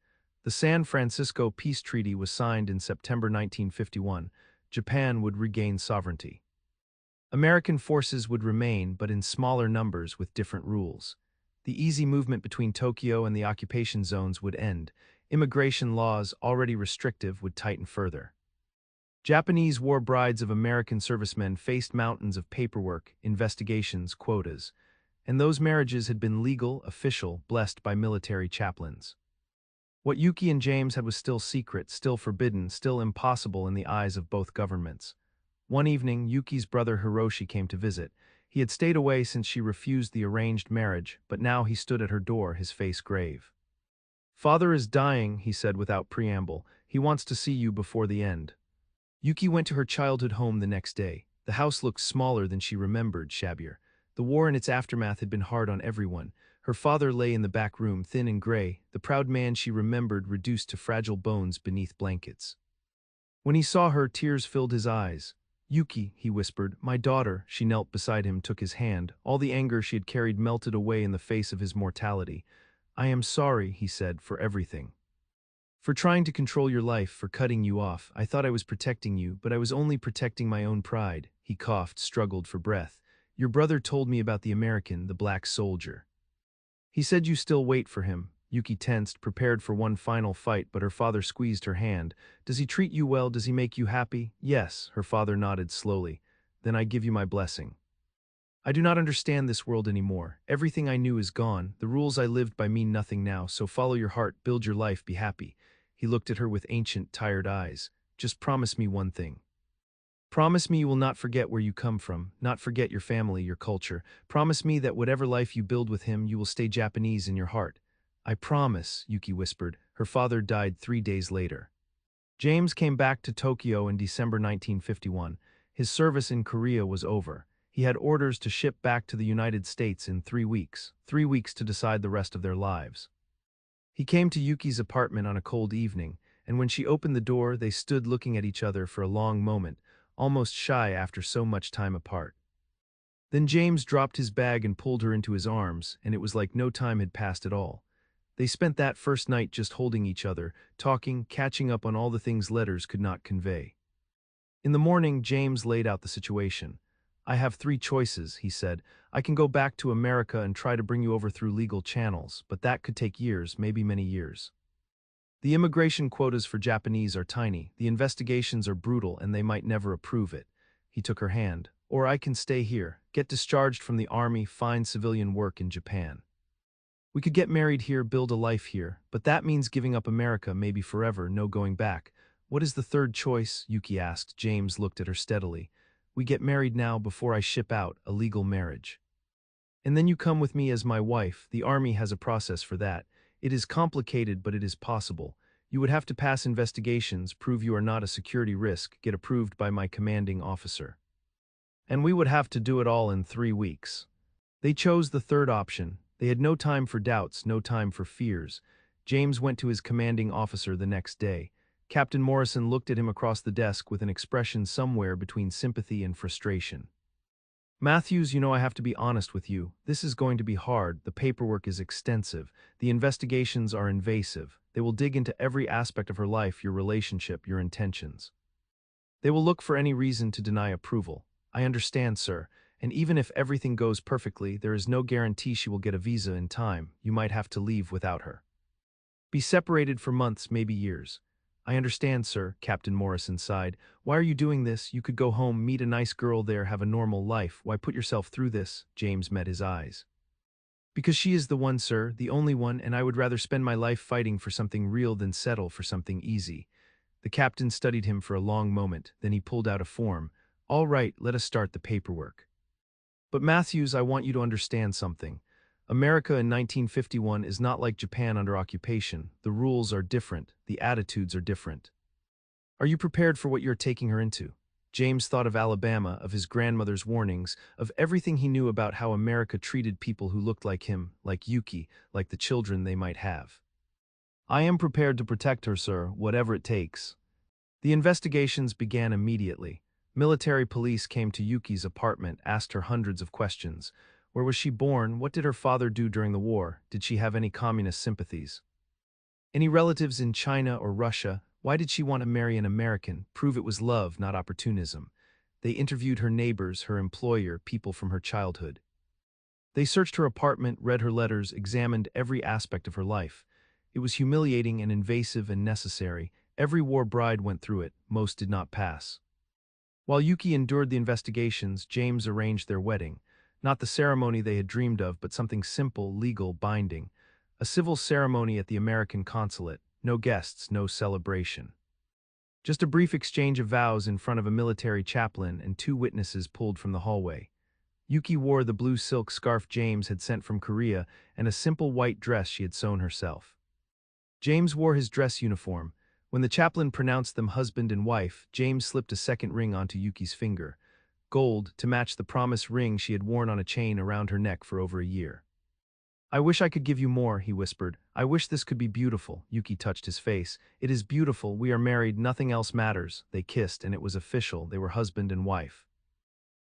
The San Francisco Peace Treaty was signed in September 1951. Japan would regain sovereignty. American forces would remain, but in smaller numbers with different rules. The easy movement between Tokyo and the occupation zones would end. Immigration laws, already restrictive, would tighten further. Japanese war brides of American servicemen faced mountains of paperwork, investigations, quotas. And those marriages had been legal, official, blessed by military chaplains. What Yuki and James had was still secret, still forbidden, still impossible in the eyes of both governments. One evening, Yuki's brother Hiroshi came to visit. He had stayed away since she refused the arranged marriage, but now he stood at her door, his face grave. Father is dying, he said without preamble. He wants to see you before the end. Yuki went to her childhood home the next day. The house looked smaller than she remembered, shabbier. The war and its aftermath had been hard on everyone. Her father lay in the back room, thin and gray, the proud man she remembered reduced to fragile bones beneath blankets. When he saw her, tears filled his eyes. Yuki, he whispered, my daughter. She knelt beside him, took his hand. All the anger she had carried melted away in the face of his mortality. I am sorry, he said, for everything. For trying to control your life, for cutting you off. I thought I was protecting you, but I was only protecting my own pride. He coughed, struggled for breath. Your brother told me about the American, the black soldier. He said you still wait for him. Yuki tensed, prepared for one final fight, but her father squeezed her hand. Does he treat you well? Does he make you happy? Yes, her father nodded slowly. Then I give you my blessing. I do not understand this world anymore. Everything I knew is gone. The rules I lived by mean nothing now, so follow your heart, build your life, be happy. He looked at her with ancient, tired eyes. Just promise me one thing. Promise me you will not forget where you come from, not forget your family, your culture. Promise me that whatever life you build with him, you will stay Japanese in your heart. I promise, Yuki whispered. Her father died 3 days later. James came back to Tokyo in December 1951. His service in Korea was over. He had orders to ship back to the United States in 3 weeks, 3 weeks to decide the rest of their lives. He came to Yuki's apartment on a cold evening, and when she opened the door, they stood looking at each other for a long moment, almost shy after so much time apart. Then James dropped his bag and pulled her into his arms, and it was like no time had passed at all. They spent that first night just holding each other, talking, catching up on all the things letters could not convey. In the morning, James laid out the situation. I have three choices, he said. I can go back to America and try to bring you over through legal channels, but that could take years, maybe many years. The immigration quotas for Japanese are tiny, the investigations are brutal, and they might never approve it. He took her hand. Or I can stay here, get discharged from the army, find civilian work in Japan. We could get married here, build a life here, but that means giving up America, maybe forever, no going back. What is the third choice? Yuki asked. James looked at her steadily. We get married now before I ship out, a legal marriage. And then you come with me as my wife. The army has a process for that. It is complicated, but it is possible. You would have to pass investigations, prove you are not a security risk, get approved by my commanding officer. And we would have to do it all in 3 weeks. They chose the third option. They had no time for doubts, no time for fears. James went to his commanding officer the next day. Captain Morrison looked at him across the desk with an expression somewhere between sympathy and frustration. Matthews, you know, I have to be honest with you. This is going to be hard. The paperwork is extensive. The investigations are invasive. They will dig into every aspect of her life, your relationship, your intentions. They will look for any reason to deny approval. I understand, sir. And even if everything goes perfectly, there is no guarantee she will get a visa in time. You might have to leave without her. Be separated for months, maybe years. I understand, sir, Captain Morrison sighed. Why are you doing this? You could go home, meet a nice girl there, have a normal life. Why put yourself through this? James met his eyes. Because she is the one, sir, the only one, and I would rather spend my life fighting for something real than settle for something easy. The captain studied him for a long moment, then he pulled out a form. All right, let us start the paperwork. But Matthews, I want you to understand something. America in 1951 is not like Japan under occupation. The rules are different. The attitudes are different. Are you prepared for what you're taking her into? James thought of Alabama, of his grandmother's warnings, of everything he knew about how America treated people who looked like him, like Yuki, like the children they might have. I am prepared to protect her, sir, whatever it takes. The investigations began immediately. Military police came to Yuki's apartment, asked her hundreds of questions. Where was she born? What did her father do during the war? Did she have any communist sympathies? Any relatives in China or Russia? Why did she want to marry an American? Prove it was love, not opportunism. They interviewed her neighbors, her employer, people from her childhood. They searched her apartment, read her letters, examined every aspect of her life. It was humiliating and invasive and necessary. Every war bride went through it. Most did not pass. While Yuki endured the investigations, James arranged their wedding. Not the ceremony they had dreamed of, but something simple, legal, binding. A civil ceremony at the American consulate. No guests, no celebration. Just a brief exchange of vows in front of a military chaplain and 2 witnesses pulled from the hallway. Yuki wore the blue silk scarf James had sent from Korea and a simple white dress she had sewn herself. James wore his dress uniform. When the chaplain pronounced them husband and wife, James slipped a second ring onto Yuki's finger. Gold, to match the promise ring she had worn on a chain around her neck for over a year. I wish I could give you more, he whispered. I wish this could be beautiful. Yuki touched his face. It is beautiful. We are married. Nothing else matters. They kissed, and it was official. They were husband and wife.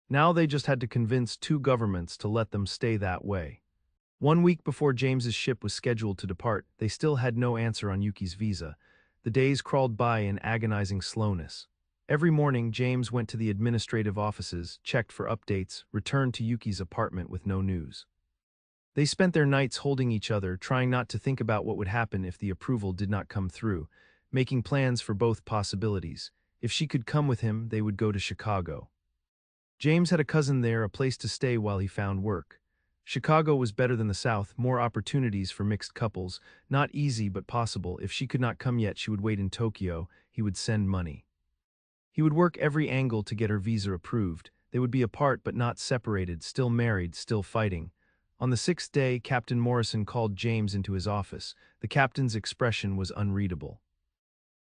Now they just had to convince 2 governments to let them stay that way. 1 week before James's ship was scheduled to depart, they still had no answer on Yuki's visa. The days crawled by in agonizing slowness. Every morning, James went to the administrative offices, checked for updates, returned to Yuki's apartment with no news. They spent their nights holding each other, trying not to think about what would happen if the approval did not come through, making plans for both possibilities. If she could come with him, they would go to Chicago. James had a cousin there, a place to stay while he found work. Chicago was better than the South, more opportunities for mixed couples. Not easy, but possible. If she could not come yet, she would wait in Tokyo. He would send money. He would work every angle to get her visa approved. They would be apart but not separated, still married, still fighting. On the 6th day, Captain Morrison called James into his office. The captain's expression was unreadable.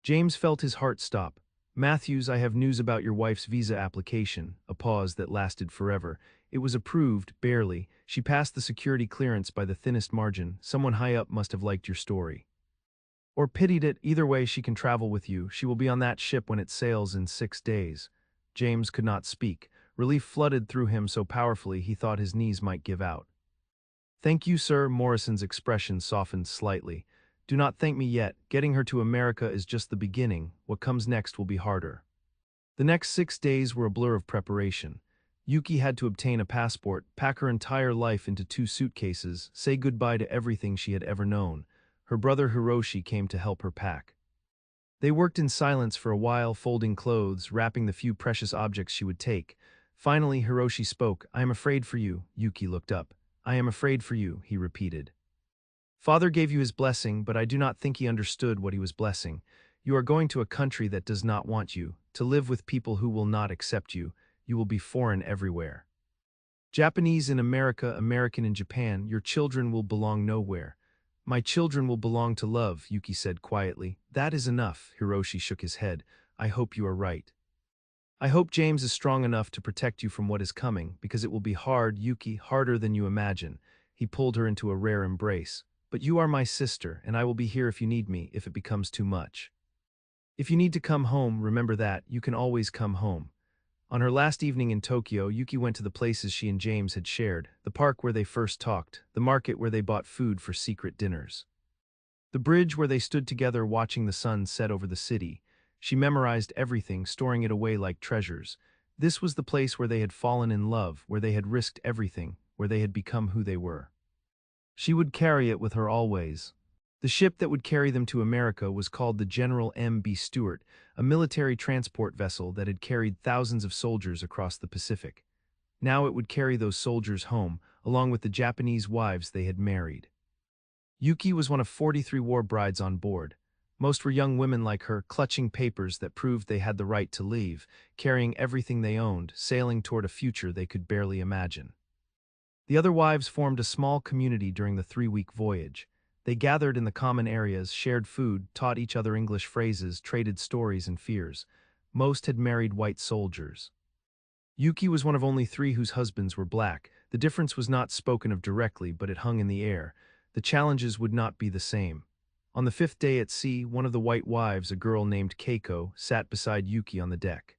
James felt his heart stop. Matthews, I have news about your wife's visa application. A pause that lasted forever. It was approved, barely. She passed the security clearance by the thinnest margin. Someone high up must have liked your story. Or pitied it. Either way, she can travel with you. She will be on that ship when it sails in 6 days. James could not speak. Relief flooded through him so powerfully he thought his knees might give out. Thank you, sir. Morrison's expression softened slightly. Do not thank me yet. Getting her to America is just the beginning. What comes next will be harder. The next 6 days were a blur of preparation. Yuki had to obtain a passport, pack her entire life into 2 suitcases, say goodbye to everything she had ever known. Her brother Hiroshi came to help her pack. They worked in silence for a while, folding clothes, wrapping the few precious objects she would take. Finally, Hiroshi spoke. "I am afraid for you." Yuki looked up. "I am afraid for you," he repeated. "Father gave you his blessing, but I do not think he understood what he was blessing. You are going to a country that does not want you, to live with people who will not accept you. You will be foreign everywhere. Japanese in America, American in Japan, your children will belong nowhere. My children will belong to love," Yuki said quietly. "That is enough." Hiroshi shook his head. "I hope you are right. I hope James is strong enough to protect you from what is coming, because it will be hard, Yuki, harder than you imagine." He pulled her into a rare embrace. "But you are my sister, and I will be here if you need me, if it becomes too much. If you need to come home, remember that, you can always come home." On her last evening in Tokyo, Yuki went to the places she and James had shared, the park where they first talked, the market where they bought food for secret dinners, the bridge where they stood together watching the sun set over the city. She memorized everything, storing it away like treasures. This was the place where they had fallen in love, where they had risked everything, where they had become who they were. She would carry it with her always. The ship that would carry them to America was called the General M.B. Stewart, a military transport vessel that had carried thousands of soldiers across the Pacific. Now it would carry those soldiers home, along with the Japanese wives they had married. Yuki was one of 43 war brides on board. Most were young women like her, clutching papers that proved they had the right to leave, carrying everything they owned, sailing toward a future they could barely imagine. The other wives formed a small community during the 3-week voyage. They gathered in the common areas, shared food, taught each other English phrases, traded stories and fears. Most had married white soldiers. Yuki was one of only 3 whose husbands were black. The difference was not spoken of directly, but it hung in the air. The challenges would not be the same. On the 5th day at sea, one of the white wives, a girl named Keiko, sat beside Yuki on the deck.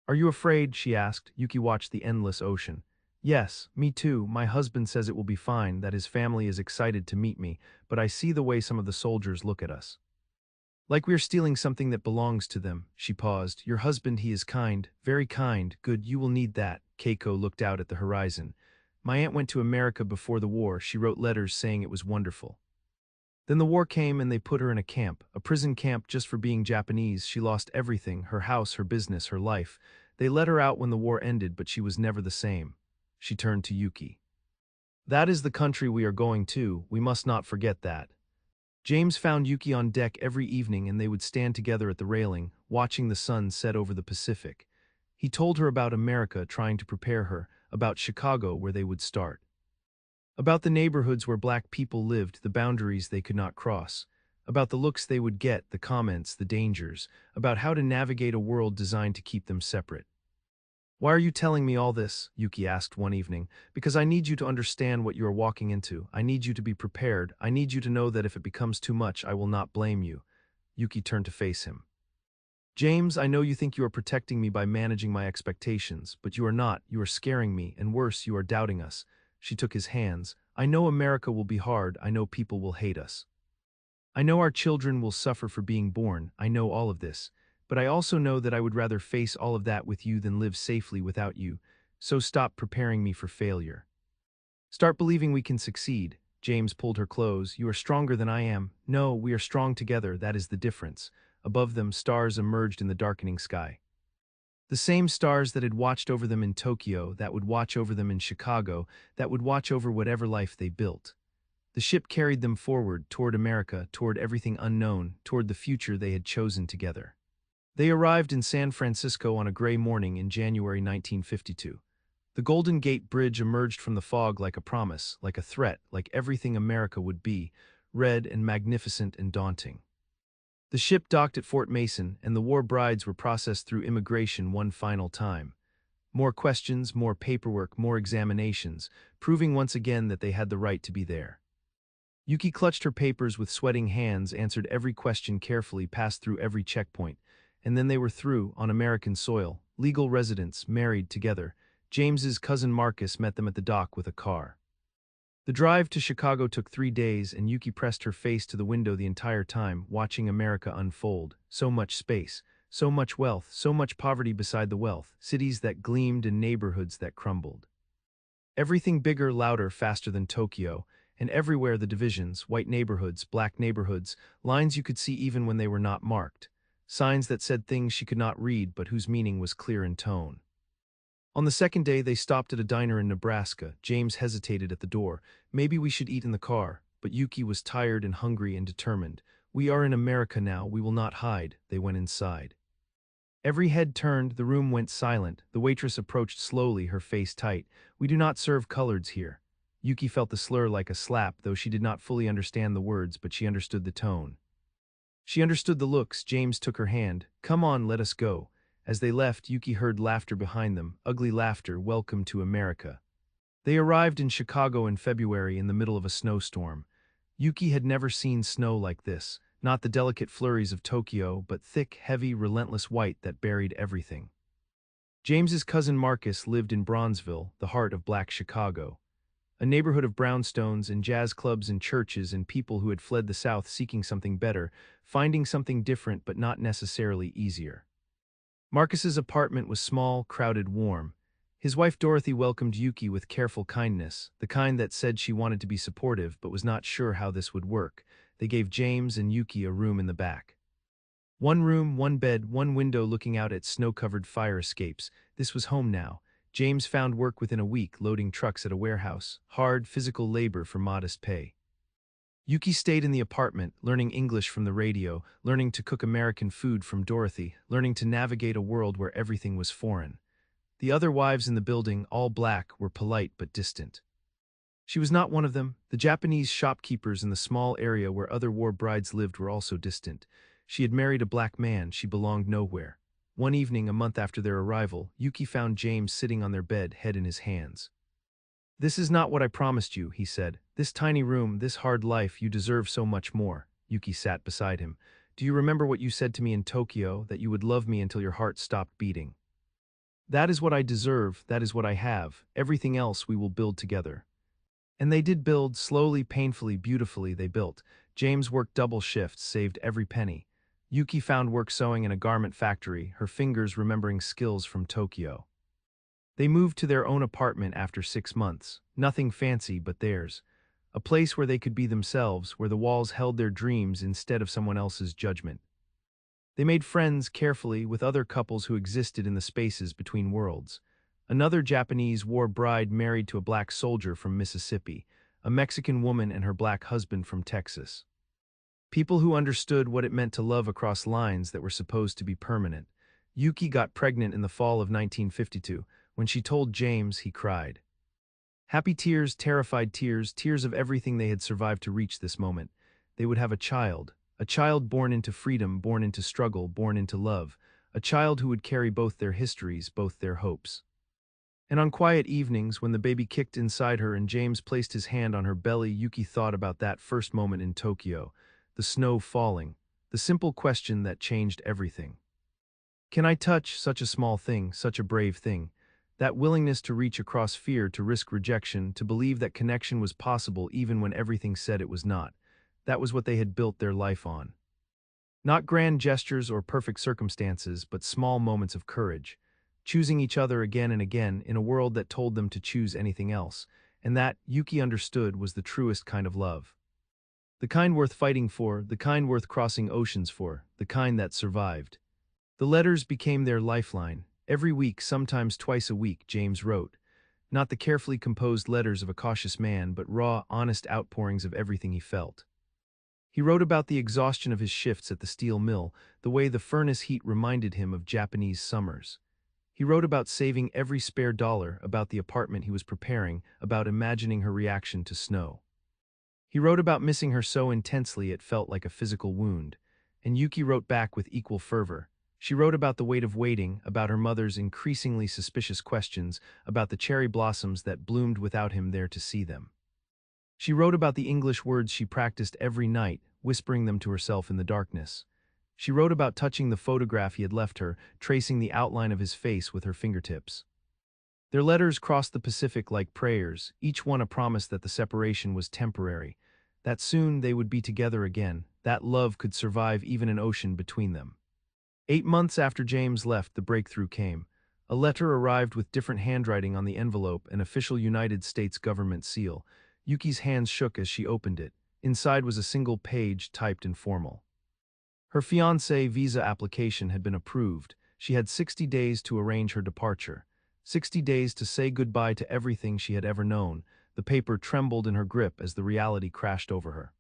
"Are you afraid?" she asked. Yuki watched the endless ocean. "Yes, me too. My husband says it will be fine, that his family is excited to meet me, but I see the way some of the soldiers look at us. Like we are stealing something that belongs to them." She paused. "Your husband, he is kind, very kind. Good, you will need that." Keiko looked out at the horizon. "My aunt went to America before the war. She wrote letters saying it was wonderful. Then the war came and they put her in a camp, a prison camp just for being Japanese. She lost everything, her house, her business, her life. They let her out when the war ended, but she was never the same." She turned to Yuki. "That is the country we are going to. We must not forget that." James found Yuki on deck every evening and they would stand together at the railing, watching the sun set over the Pacific. He told her about America, trying to prepare her, about Chicago where they would start, about the neighborhoods where black people lived, the boundaries they could not cross, about the looks they would get, the comments, the dangers, about how to navigate a world designed to keep them separate. "Why are you telling me all this?" Yuki asked one evening. "Because I need you to understand what you are walking into. I need you to be prepared. I need you to know that if it becomes too much, I will not blame you." Yuki turned to face him. "James, I know you think you are protecting me by managing my expectations, but you are not. You are scaring me, and worse, you are doubting us." She took his hands. "I know America will be hard. I know people will hate us. I know our children will suffer for being born. I know all of this. But I also know that I would rather face all of that with you than live safely without you. So stop preparing me for failure. Start believing we can succeed." James pulled her close. "You are stronger than I am." "No, we are strong together. That is the difference." Above them, stars emerged in the darkening sky. The same stars that had watched over them in Tokyo, that would watch over them in Chicago, that would watch over whatever life they built. The ship carried them forward, toward America, toward everything unknown, toward the future they had chosen together. They arrived in San Francisco on a gray morning in January 1952. The Golden Gate Bridge emerged from the fog like a promise, like a threat, like everything America would be, red and magnificent and daunting. The ship docked at Fort Mason, and the war brides were processed through immigration one final time. More questions, more paperwork, more examinations, proving once again that they had the right to be there. Yuki clutched her papers with sweating hands, answered every question carefully, passed through every checkpoint. And then they were through, on American soil, legal residents, married, together. James's cousin Marcus met them at the dock with a car. The drive to Chicago took 3 days, and Yuki pressed her face to the window the entire time, watching America unfold. So much space, so much wealth, so much poverty beside the wealth, cities that gleamed and neighborhoods that crumbled. Everything bigger, louder, faster than Tokyo, and everywhere the divisions, white neighborhoods, black neighborhoods, lines you could see even when they were not marked, signs that said things she could not read but whose meaning was clear in tone. On the second day, they stopped at a diner in Nebraska. James hesitated at the door. Maybe we should eat in the car, but Yuki was tired and hungry and determined. We are in America now, we will not hide. They went inside. Every head turned, the room went silent. The waitress approached slowly, her face tight. We do not serve coloreds here. Yuki felt the slur like a slap, though she did not fully understand the words, but she understood the tone. She understood the looks. James took her hand. Come on, let us go. As they left, Yuki heard laughter behind them, ugly laughter, welcome to America. They arrived in Chicago in February in the middle of a snowstorm. Yuki had never seen snow like this, not the delicate flurries of Tokyo, but thick, heavy, relentless white that buried everything. James's cousin Marcus lived in Bronzeville, the heart of Black Chicago, a neighborhood of brownstones and jazz clubs and churches and people who had fled the South seeking something better, finding something different but not necessarily easier. Marcus's apartment was small, crowded, warm. His wife Dorothy welcomed Yuki with careful kindness, the kind that said she wanted to be supportive but was not sure how this would work. They gave James and Yuki a room in the back. One room, one bed, one window looking out at snow-covered fire escapes. This was home now. James found work within a week, loading trucks at a warehouse. Hard, physical labor for modest pay. Yuki stayed in the apartment, learning English from the radio, learning to cook American food from Dorothy, learning to navigate a world where everything was foreign. The other wives in the building, all black, were polite but distant. She was not one of them. The Japanese shopkeepers in the small area where other war brides lived were also distant. She had married a black man. She belonged nowhere. One evening, a month after their arrival, Yuki found James sitting on their bed, head in his hands. This is not what I promised you, he said. This tiny room, this hard life, you deserve so much more. Yuki sat beside him. Do you remember what you said to me in Tokyo, that you would love me until your heart stopped beating? That is what I deserve, that is what I have. Everything else we will build together. And they did build, slowly, painfully, beautifully they built. James worked double shifts, saved every penny. Yuki found work sewing in a garment factory, her fingers remembering skills from Tokyo. They moved to their own apartment after 6 months, nothing fancy but theirs. A place where they could be themselves, where the walls held their dreams instead of someone else's judgment. They made friends carefully with other couples who existed in the spaces between worlds. Another Japanese war bride married to a black soldier from Mississippi, a Mexican woman and her black husband from Texas. People who understood what it meant to love across lines that were supposed to be permanent. Yuki got pregnant in the fall of 1952. When she told James, he cried. Happy tears, terrified tears, tears of everything they had survived to reach this moment. They would have a child born into freedom, born into struggle, born into love, a child who would carry both their histories, both their hopes. And on quiet evenings, when the baby kicked inside her and James placed his hand on her belly, Yuki thought about that first moment in Tokyo, the snow falling, the simple question that changed everything. Can I touch such a small thing, such a brave thing? That willingness to reach across fear, to risk rejection, to believe that connection was possible even when everything said it was not. That was what they had built their life on. Not grand gestures or perfect circumstances, but small moments of courage. Choosing each other again and again in a world that told them to choose anything else. And that, Yuki understood, was the truest kind of love. The kind worth fighting for, the kind worth crossing oceans for, the kind that survived. The letters became their lifeline. Every week, sometimes twice a week, James wrote. Not the carefully composed letters of a cautious man, but raw, honest outpourings of everything he felt. He wrote about the exhaustion of his shifts at the steel mill, the way the furnace heat reminded him of Japanese summers. He wrote about saving every spare dollar, about the apartment he was preparing, about imagining her reaction to snow. He wrote about missing her so intensely it felt like a physical wound. And Yuki wrote back with equal fervor. She wrote about the weight of waiting, about her mother's increasingly suspicious questions, about the cherry blossoms that bloomed without him there to see them. She wrote about the English words she practiced every night, whispering them to herself in the darkness. She wrote about touching the photograph he had left her, tracing the outline of his face with her fingertips. Their letters crossed the Pacific like prayers, each one a promise that the separation was temporary, that soon they would be together again, that love could survive even an ocean between them. 8 months after James left, the breakthrough came. A letter arrived with different handwriting on the envelope, an official United States government seal. Yuki's hands shook as she opened it. Inside was a single page typed in formal. Her fiancé visa application had been approved. She had 60 days to arrange her departure. 60 days to say goodbye to everything she had ever known. The paper trembled in her grip as the reality crashed over her.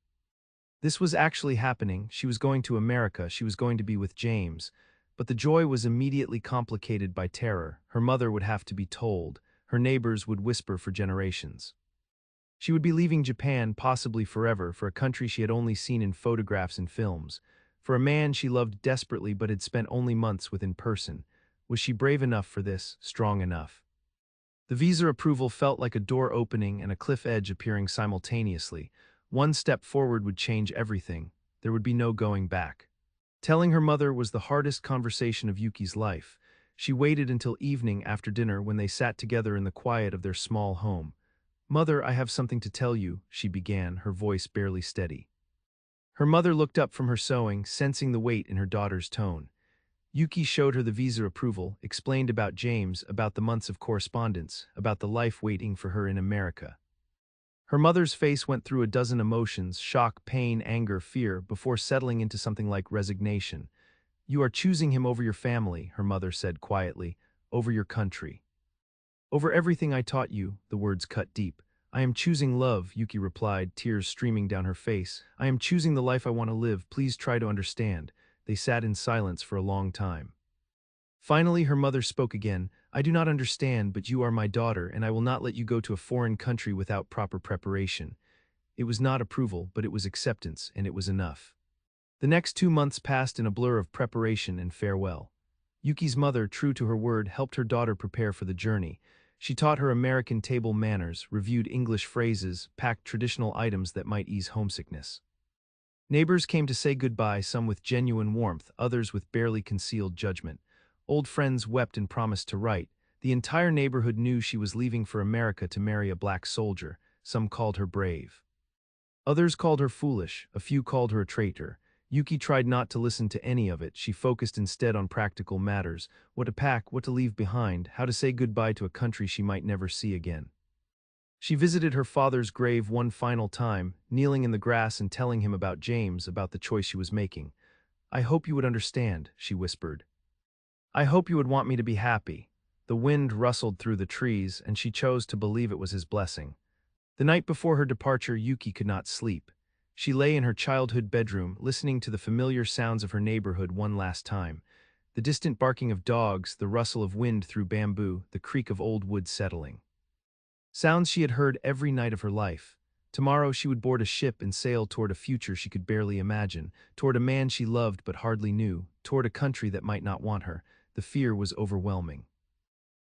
This was actually happening. She was going to America. She was going to be with James. But the joy was immediately complicated by terror. Her mother would have to be told. Her neighbors would whisper for generations. She would be leaving Japan, possibly forever, for a country she had only seen in photographs and films. For a man she loved desperately but had spent only months with in person. Was she brave enough for this, strong enough? The visa approval felt like a door opening and a cliff edge appearing simultaneously. One step forward would change everything. There would be no going back. Telling her mother was the hardest conversation of Yuki's life. She waited until evening after dinner when they sat together in the quiet of their small home. "Mother, I have something to tell you," she began, her voice barely steady. Her mother looked up from her sewing, sensing the weight in her daughter's tone. Yuki showed her the visa approval, explained about James, about the months of correspondence, about the life waiting for her in America. Her mother's face went through a dozen emotions: shock, pain, anger, fear, before settling into something like resignation. "You are choosing him over your family," her mother said quietly, "over your country. Over everything I taught you." The words cut deep. "I am choosing love," Yuki replied, tears streaming down her face. "I am choosing the life I want to live. Please try to understand." They sat in silence for a long time. Finally, her mother spoke again. "I do not understand, but you are my daughter, and I will not let you go to a foreign country without proper preparation." It was not approval, but it was acceptance, and it was enough. The next 2 months passed in a blur of preparation and farewell. Yuki's mother, true to her word, helped her daughter prepare for the journey. She taught her American table manners, reviewed English phrases, packed traditional items that might ease homesickness. Neighbors came to say goodbye, some with genuine warmth, others with barely concealed judgment. Old friends wept and promised to write. The entire neighborhood knew she was leaving for America to marry a black soldier. Some called her brave. Others called her foolish. A few called her a traitor. Yuki tried not to listen to any of it. She focused instead on practical matters: what to pack, what to leave behind, how to say goodbye to a country she might never see again. She visited her father's grave one final time, kneeling in the grass and telling him about James, about the choice she was making. "I hope you would understand," she whispered. "I hope you would want me to be happy." The wind rustled through the trees, and she chose to believe it was his blessing. The night before her departure, Yuki could not sleep. She lay in her childhood bedroom, listening to the familiar sounds of her neighborhood one last time. The distant barking of dogs, the rustle of wind through bamboo, the creak of old wood settling. Sounds she had heard every night of her life. Tomorrow she would board a ship and sail toward a future she could barely imagine, toward a man she loved but hardly knew, toward a country that might not want her. The fear was overwhelming.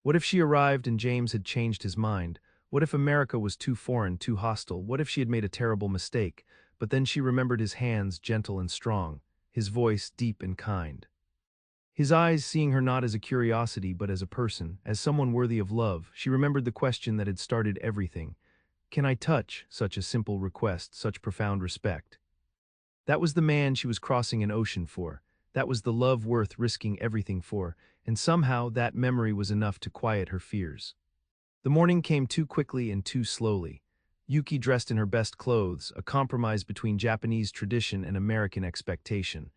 What if she arrived and James had changed his mind? What if America was too foreign, too hostile? What if she had made a terrible mistake? But then she remembered his hands, gentle and strong, his voice deep and kind. His eyes, seeing her not as a curiosity but as a person, as someone worthy of love. She remembered the question that had started everything. Can I touch? Such a simple request, such profound respect. That was the man she was crossing an ocean for. That was the love worth risking everything for, and somehow that memory was enough to quiet her fears. The morning came too quickly and too slowly. Yuki dressed in her best clothes, a compromise between Japanese tradition and American expectation.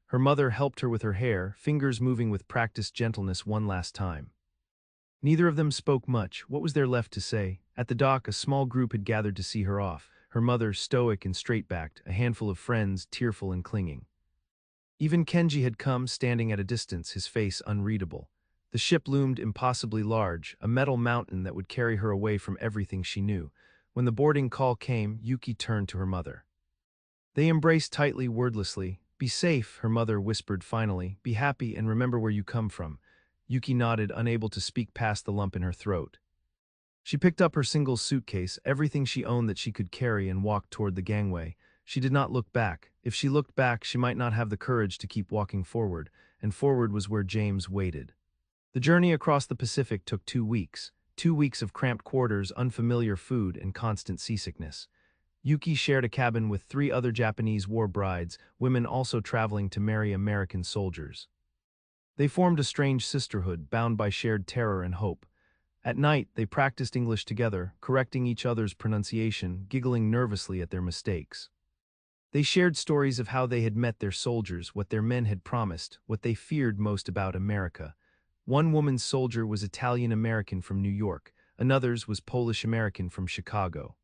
Her mother helped her with her hair, fingers moving with practiced gentleness one last time. Neither of them spoke much. What was there left to say? At the dock, a small group had gathered to see her off. Her mother, stoic and straight-backed, a handful of friends, tearful and clinging. Even Kenji had come, standing at a distance, his face unreadable. The ship loomed impossibly large, a metal mountain that would carry her away from everything she knew. When the boarding call came, Yuki turned to her mother. They embraced tightly, wordlessly. "Be safe," her mother whispered finally. "Be happy and remember where you come from." Yuki nodded, unable to speak past the lump in her throat. She picked up her single suitcase, everything she owned that she could carry, and walked toward the gangway. She did not look back. If she looked back, she might not have the courage to keep walking forward, and forward was where James waited. The journey across the Pacific took 2 weeks. 2 weeks of cramped quarters, unfamiliar food, and constant seasickness. Yuki shared a cabin with 3 other Japanese war brides, women also traveling to marry American soldiers. They formed a strange sisterhood, bound by shared terror and hope. At night, they practiced English together, correcting each other's pronunciation, giggling nervously at their mistakes. They shared stories of how they had met their soldiers, what their men had promised, what they feared most about America. One woman's soldier was Italian-American from New York, another's was Polish-American from Chicago.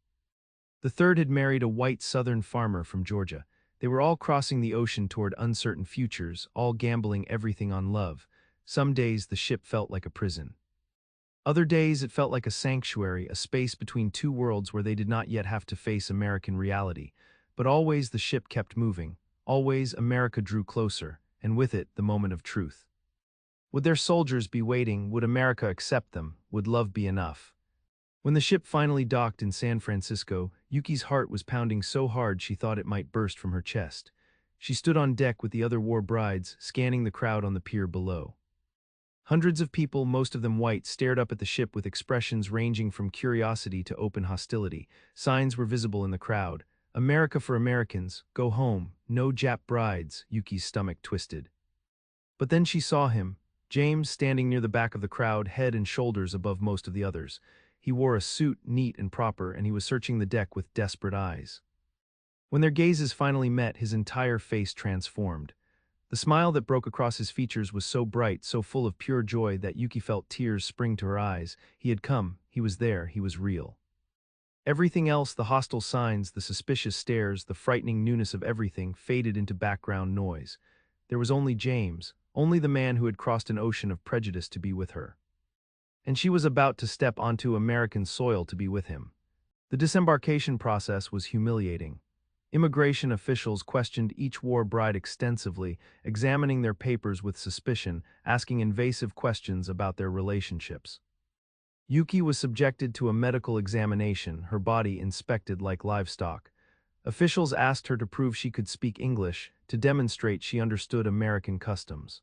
The third had married a white Southern farmer from Georgia. They were all crossing the ocean toward uncertain futures, all gambling everything on love. Some days the ship felt like a prison. Other days it felt like a sanctuary, a space between two worlds where they did not yet have to face American reality. But always the ship kept moving. Always America drew closer, and with it the moment of truth. Would their soldiers be waiting? Would America accept them? Would love be enough? When the ship finally docked in San Francisco, Yuki's heart was pounding so hard she thought it might burst from her chest. She stood on deck with the other war brides, scanning the crowd on the pier below. Hundreds of people, most of them white, stared up at the ship with expressions ranging from curiosity to open hostility. Signs were visible in the crowd. "America for Americans, go home, no Jap brides," Yuki's stomach twisted. But then she saw him, James, standing near the back of the crowd, head and shoulders above most of the others. He wore a suit, neat and proper, and he was searching the deck with desperate eyes. When their gazes finally met, his entire face transformed. The smile that broke across his features was so bright, so full of pure joy that Yuki felt tears spring to her eyes. He had come, he was there, he was real. Everything else, the hostile signs, the suspicious stares, the frightening newness of everything, faded into background noise. There was only James, only the man who had crossed an ocean of prejudice to be with her. And she was about to step onto American soil to be with him. The disembarkation process was humiliating. Immigration officials questioned each war bride extensively, examining their papers with suspicion, asking invasive questions about their relationships. Yuki was subjected to a medical examination, her body inspected like livestock. Officials asked her to prove she could speak English, to demonstrate she understood American customs.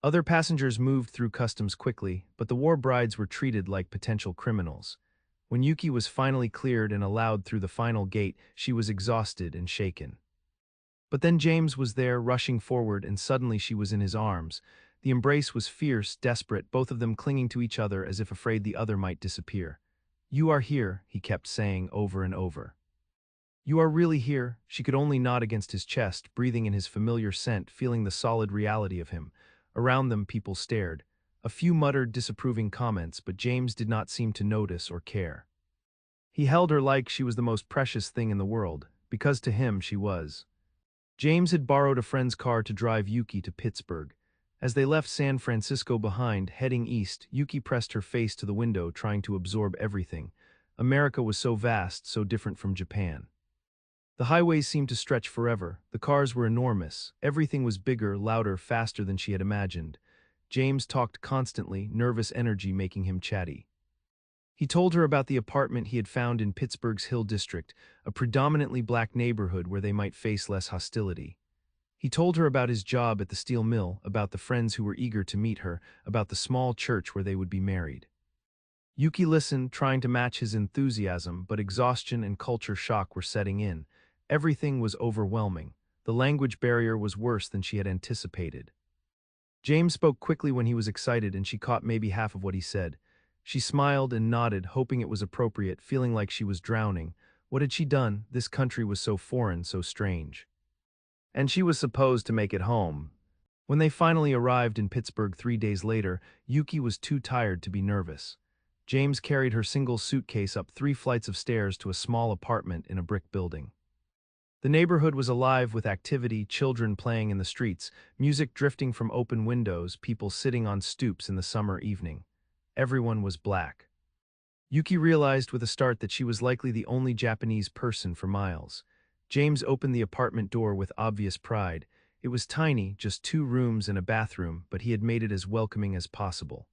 Other passengers moved through customs quickly, but the war brides were treated like potential criminals. When Yuki was finally cleared and allowed through the final gate, she was exhausted and shaken. But then James was there, rushing forward, and suddenly she was in his arms. The embrace was fierce, desperate, both of them clinging to each other as if afraid the other might disappear. "You are here," he kept saying over and over. "You are really here?" She could only nod against his chest, breathing in his familiar scent, feeling the solid reality of him. Around them, people stared. A few muttered disapproving comments, but James did not seem to notice or care. He held her like she was the most precious thing in the world, because to him she was. James had borrowed a friend's car to drive Yuki to Pittsburgh. As they left San Francisco behind, heading east, Yuki pressed her face to the window, trying to absorb everything. America was so vast, so different from Japan. The highways seemed to stretch forever. The cars were enormous. Everything was bigger, louder, faster than she had imagined. James talked constantly, nervous energy making him chatty. He told her about the apartment he had found in Pittsburgh's Hill District, a predominantly black neighborhood where they might face less hostility. He told her about his job at the steel mill, about the friends who were eager to meet her, about the small church where they would be married. Yuki listened, trying to match his enthusiasm, but exhaustion and culture shock were setting in. Everything was overwhelming. The language barrier was worse than she had anticipated. James spoke quickly when he was excited, and she caught maybe half of what he said. She smiled and nodded, hoping it was appropriate, feeling like she was drowning. What had she done? This country was so foreign, so strange. And she was supposed to make it home. When they finally arrived in Pittsburgh 3 days later, Yuki was too tired to be nervous. James carried her single suitcase up 3 flights of stairs to a small apartment in a brick building. The neighborhood was alive with activity, children playing in the streets, music drifting from open windows, people sitting on stoops in the summer evening. Everyone was black. Yuki realized with a start that she was likely the only Japanese person for miles. James opened the apartment door with obvious pride. It was tiny, just 2 rooms and a bathroom, but he had made it as welcoming as possible.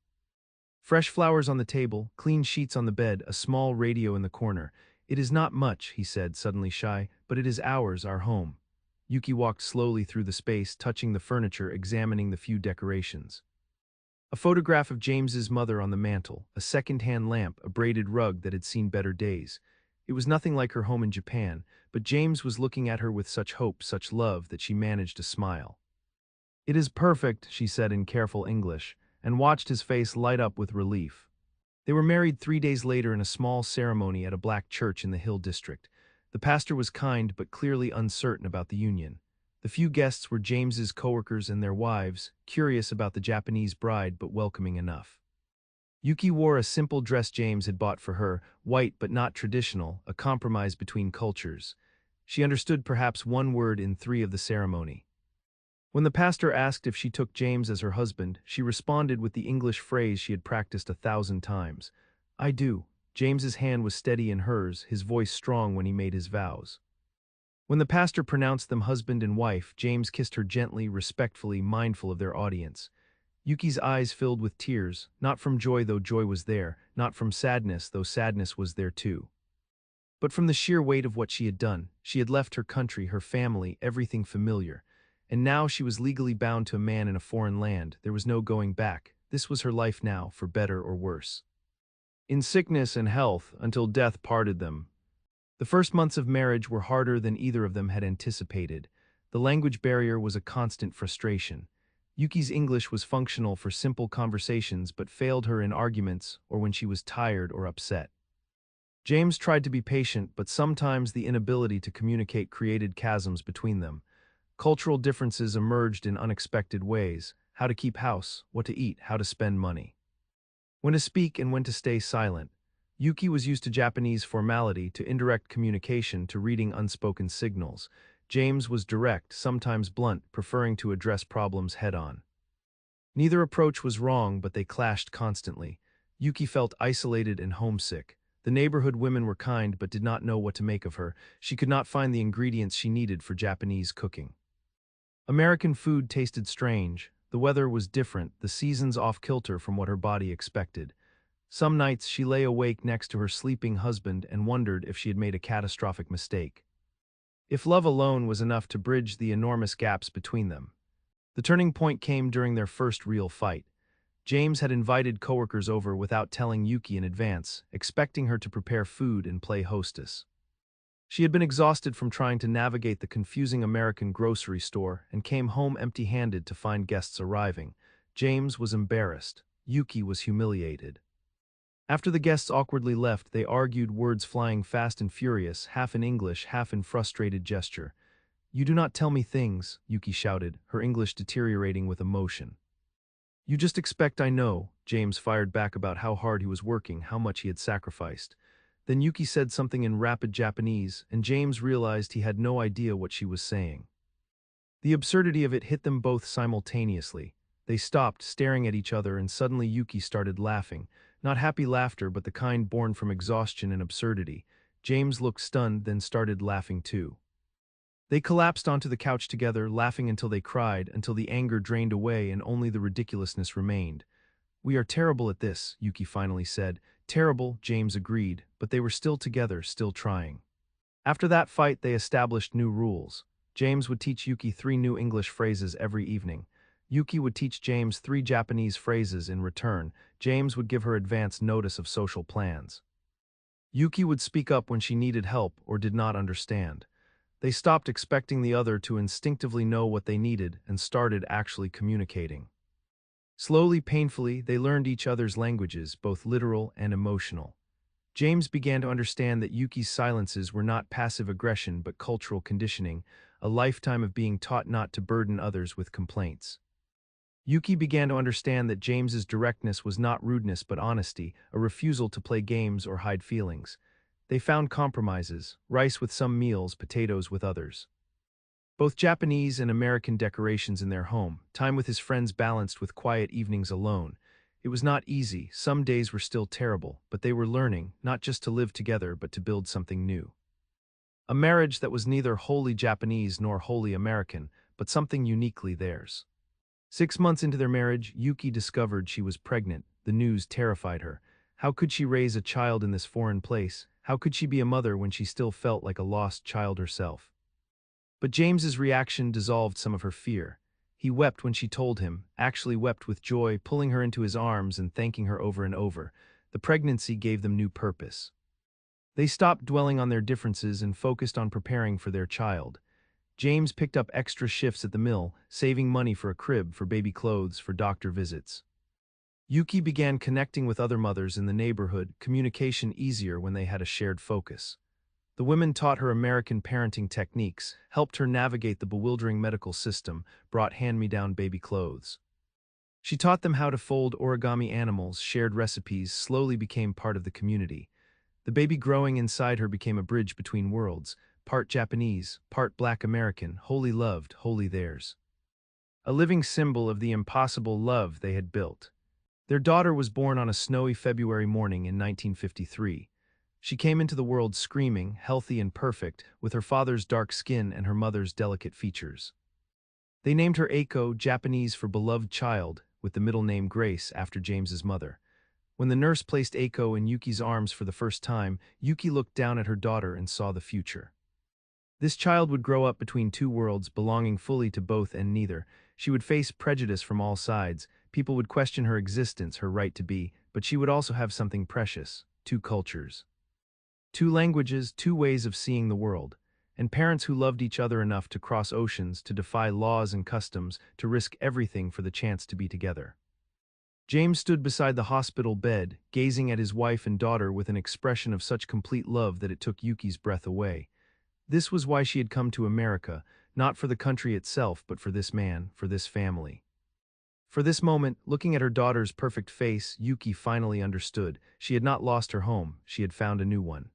Fresh flowers on the table, clean sheets on the bed, a small radio in the corner. "It is not much," he said, suddenly shy, "but it is ours, our home." Yuki walked slowly through the space, touching the furniture, examining the few decorations. A photograph of James's mother on the mantel, a second-hand lamp, a braided rug that had seen better days. It was nothing like her home in Japan, but James was looking at her with such hope, such love, that she managed to smile. It is perfect, she said in careful English, and watched his face light up with relief. They were married 3 days later in a small ceremony at a black church in the Hill District. The pastor was kind but clearly uncertain about the union. The few guests were James's coworkers and their wives, curious about the Japanese bride but welcoming enough. Yuki wore a simple dress James had bought for her, white but not traditional, a compromise between cultures. She understood perhaps one word in 3 of the ceremony. When the pastor asked if she took James as her husband, she responded with the English phrase she had practiced 1,000 times. I do. James's hand was steady in hers, his voice strong when he made his vows. When the pastor pronounced them husband and wife, James kissed her gently, respectfully, mindful of their audience. Yuki's eyes filled with tears, not from joy though joy was there, not from sadness though sadness was there too. But from the sheer weight of what she had done. She had left her country, her family, everything familiar. And now she was legally bound to a man in a foreign land. There was no going back. This was her life now, for better or worse. In sickness and health, until death parted them. The first months of marriage were harder than either of them had anticipated. The language barrier was a constant frustration. Yuki's English was functional for simple conversations but failed her in arguments or when she was tired or upset. James tried to be patient, but sometimes the inability to communicate created chasms between them. Cultural differences emerged in unexpected ways: how to keep house, what to eat, how to spend money. When to speak and when to stay silent. Yuki was used to Japanese formality, to indirect communication, to reading unspoken signals. James was direct, sometimes blunt, preferring to address problems head-on. Neither approach was wrong, but they clashed constantly. Yuki felt isolated and homesick. The neighborhood women were kind but did not know what to make of her. She could not find the ingredients she needed for Japanese cooking. American food tasted strange. The weather was different, the seasons off-kilter from what her body expected. Some nights she lay awake next to her sleeping husband and wondered if she had made a catastrophic mistake. If love alone was enough to bridge the enormous gaps between them. The turning point came during their first real fight. James had invited coworkers over without telling Yuki in advance, expecting her to prepare food and play hostess. She had been exhausted from trying to navigate the confusing American grocery store and came home empty-handed to find guests arriving. James was embarrassed. Yuki was humiliated. After the guests awkwardly left, they argued, words flying fast and furious, half in English, half in frustrated gesture. You do not tell me things, Yuki shouted, her English deteriorating with emotion. You just expect I know, James fired back about how hard he was working, how much he had sacrificed. Then Yuki said something in rapid Japanese, and James realized he had no idea what she was saying. The absurdity of it hit them both simultaneously. They stopped, staring at each other, and suddenly Yuki started laughing. Not happy laughter, but the kind born from exhaustion and absurdity. James looked stunned, then started laughing too. They collapsed onto the couch together, laughing until they cried, until the anger drained away and only the ridiculousness remained. We are terrible at this, Yuki finally said. Terrible, James agreed, but they were still together, still trying. After that fight, they established new rules. James would teach Yuki 3 new English phrases every evening. Yuki would teach James 3 Japanese phrases in return. James would give her advance notice of social plans. Yuki would speak up when she needed help or did not understand. They stopped expecting the other to instinctively know what they needed and started actually communicating. Slowly, painfully, they learned each other's languages, both literal and emotional. James began to understand that Yuki's silences were not passive aggression but cultural conditioning, a lifetime of being taught not to burden others with complaints. Yuki began to understand that James's directness was not rudeness but honesty, a refusal to play games or hide feelings. They found compromises: rice with some meals, potatoes with others. Both Japanese and American decorations in their home, time with his friends balanced with quiet evenings alone. It was not easy, some days were still terrible, but they were learning, not just to live together but to build something new. A marriage that was neither wholly Japanese nor wholly American, but something uniquely theirs. 6 months into their marriage, Yuki discovered she was pregnant. The news terrified her. How could she raise a child in this foreign place? How could she be a mother when she still felt like a lost child herself? But James's reaction dissolved some of her fear. He wept when she told him, actually wept with joy, pulling her into his arms and thanking her over and over. The pregnancy gave them new purpose. They stopped dwelling on their differences and focused on preparing for their child. James picked up extra shifts at the mill, saving money for a crib, for baby clothes, for doctor visits. Yuki began connecting with other mothers in the neighborhood, communication easier when they had a shared focus. The women taught her American parenting techniques, helped her navigate the bewildering medical system, brought hand-me-down baby clothes. She taught them how to fold origami animals, shared recipes, slowly became part of the community. The baby growing inside her became a bridge between worlds, part Japanese, part Black American, wholly loved, wholly theirs. A living symbol of the impossible love they had built. Their daughter was born on a snowy February morning in 1953. She came into the world screaming, healthy and perfect, with her father's dark skin and her mother's delicate features. They named her Eiko, Japanese for beloved child, with the middle name Grace after James's mother. When the nurse placed Eiko in Yuki's arms for the first time, Yuki looked down at her daughter and saw the future. This child would grow up between two worlds, belonging fully to both and neither. She would face prejudice from all sides. People would question her existence, her right to be, but she would also have something precious: two cultures. Two languages, two ways of seeing the world. And parents who loved each other enough to cross oceans, to defy laws and customs, to risk everything for the chance to be together. James stood beside the hospital bed, gazing at his wife and daughter with an expression of such complete love that it took Yuki's breath away. This was why she had come to America, not for the country itself, but for this man, for this family. For this moment, looking at her daughter's perfect face, Yuki finally understood. She had not lost her home, she had found a new one.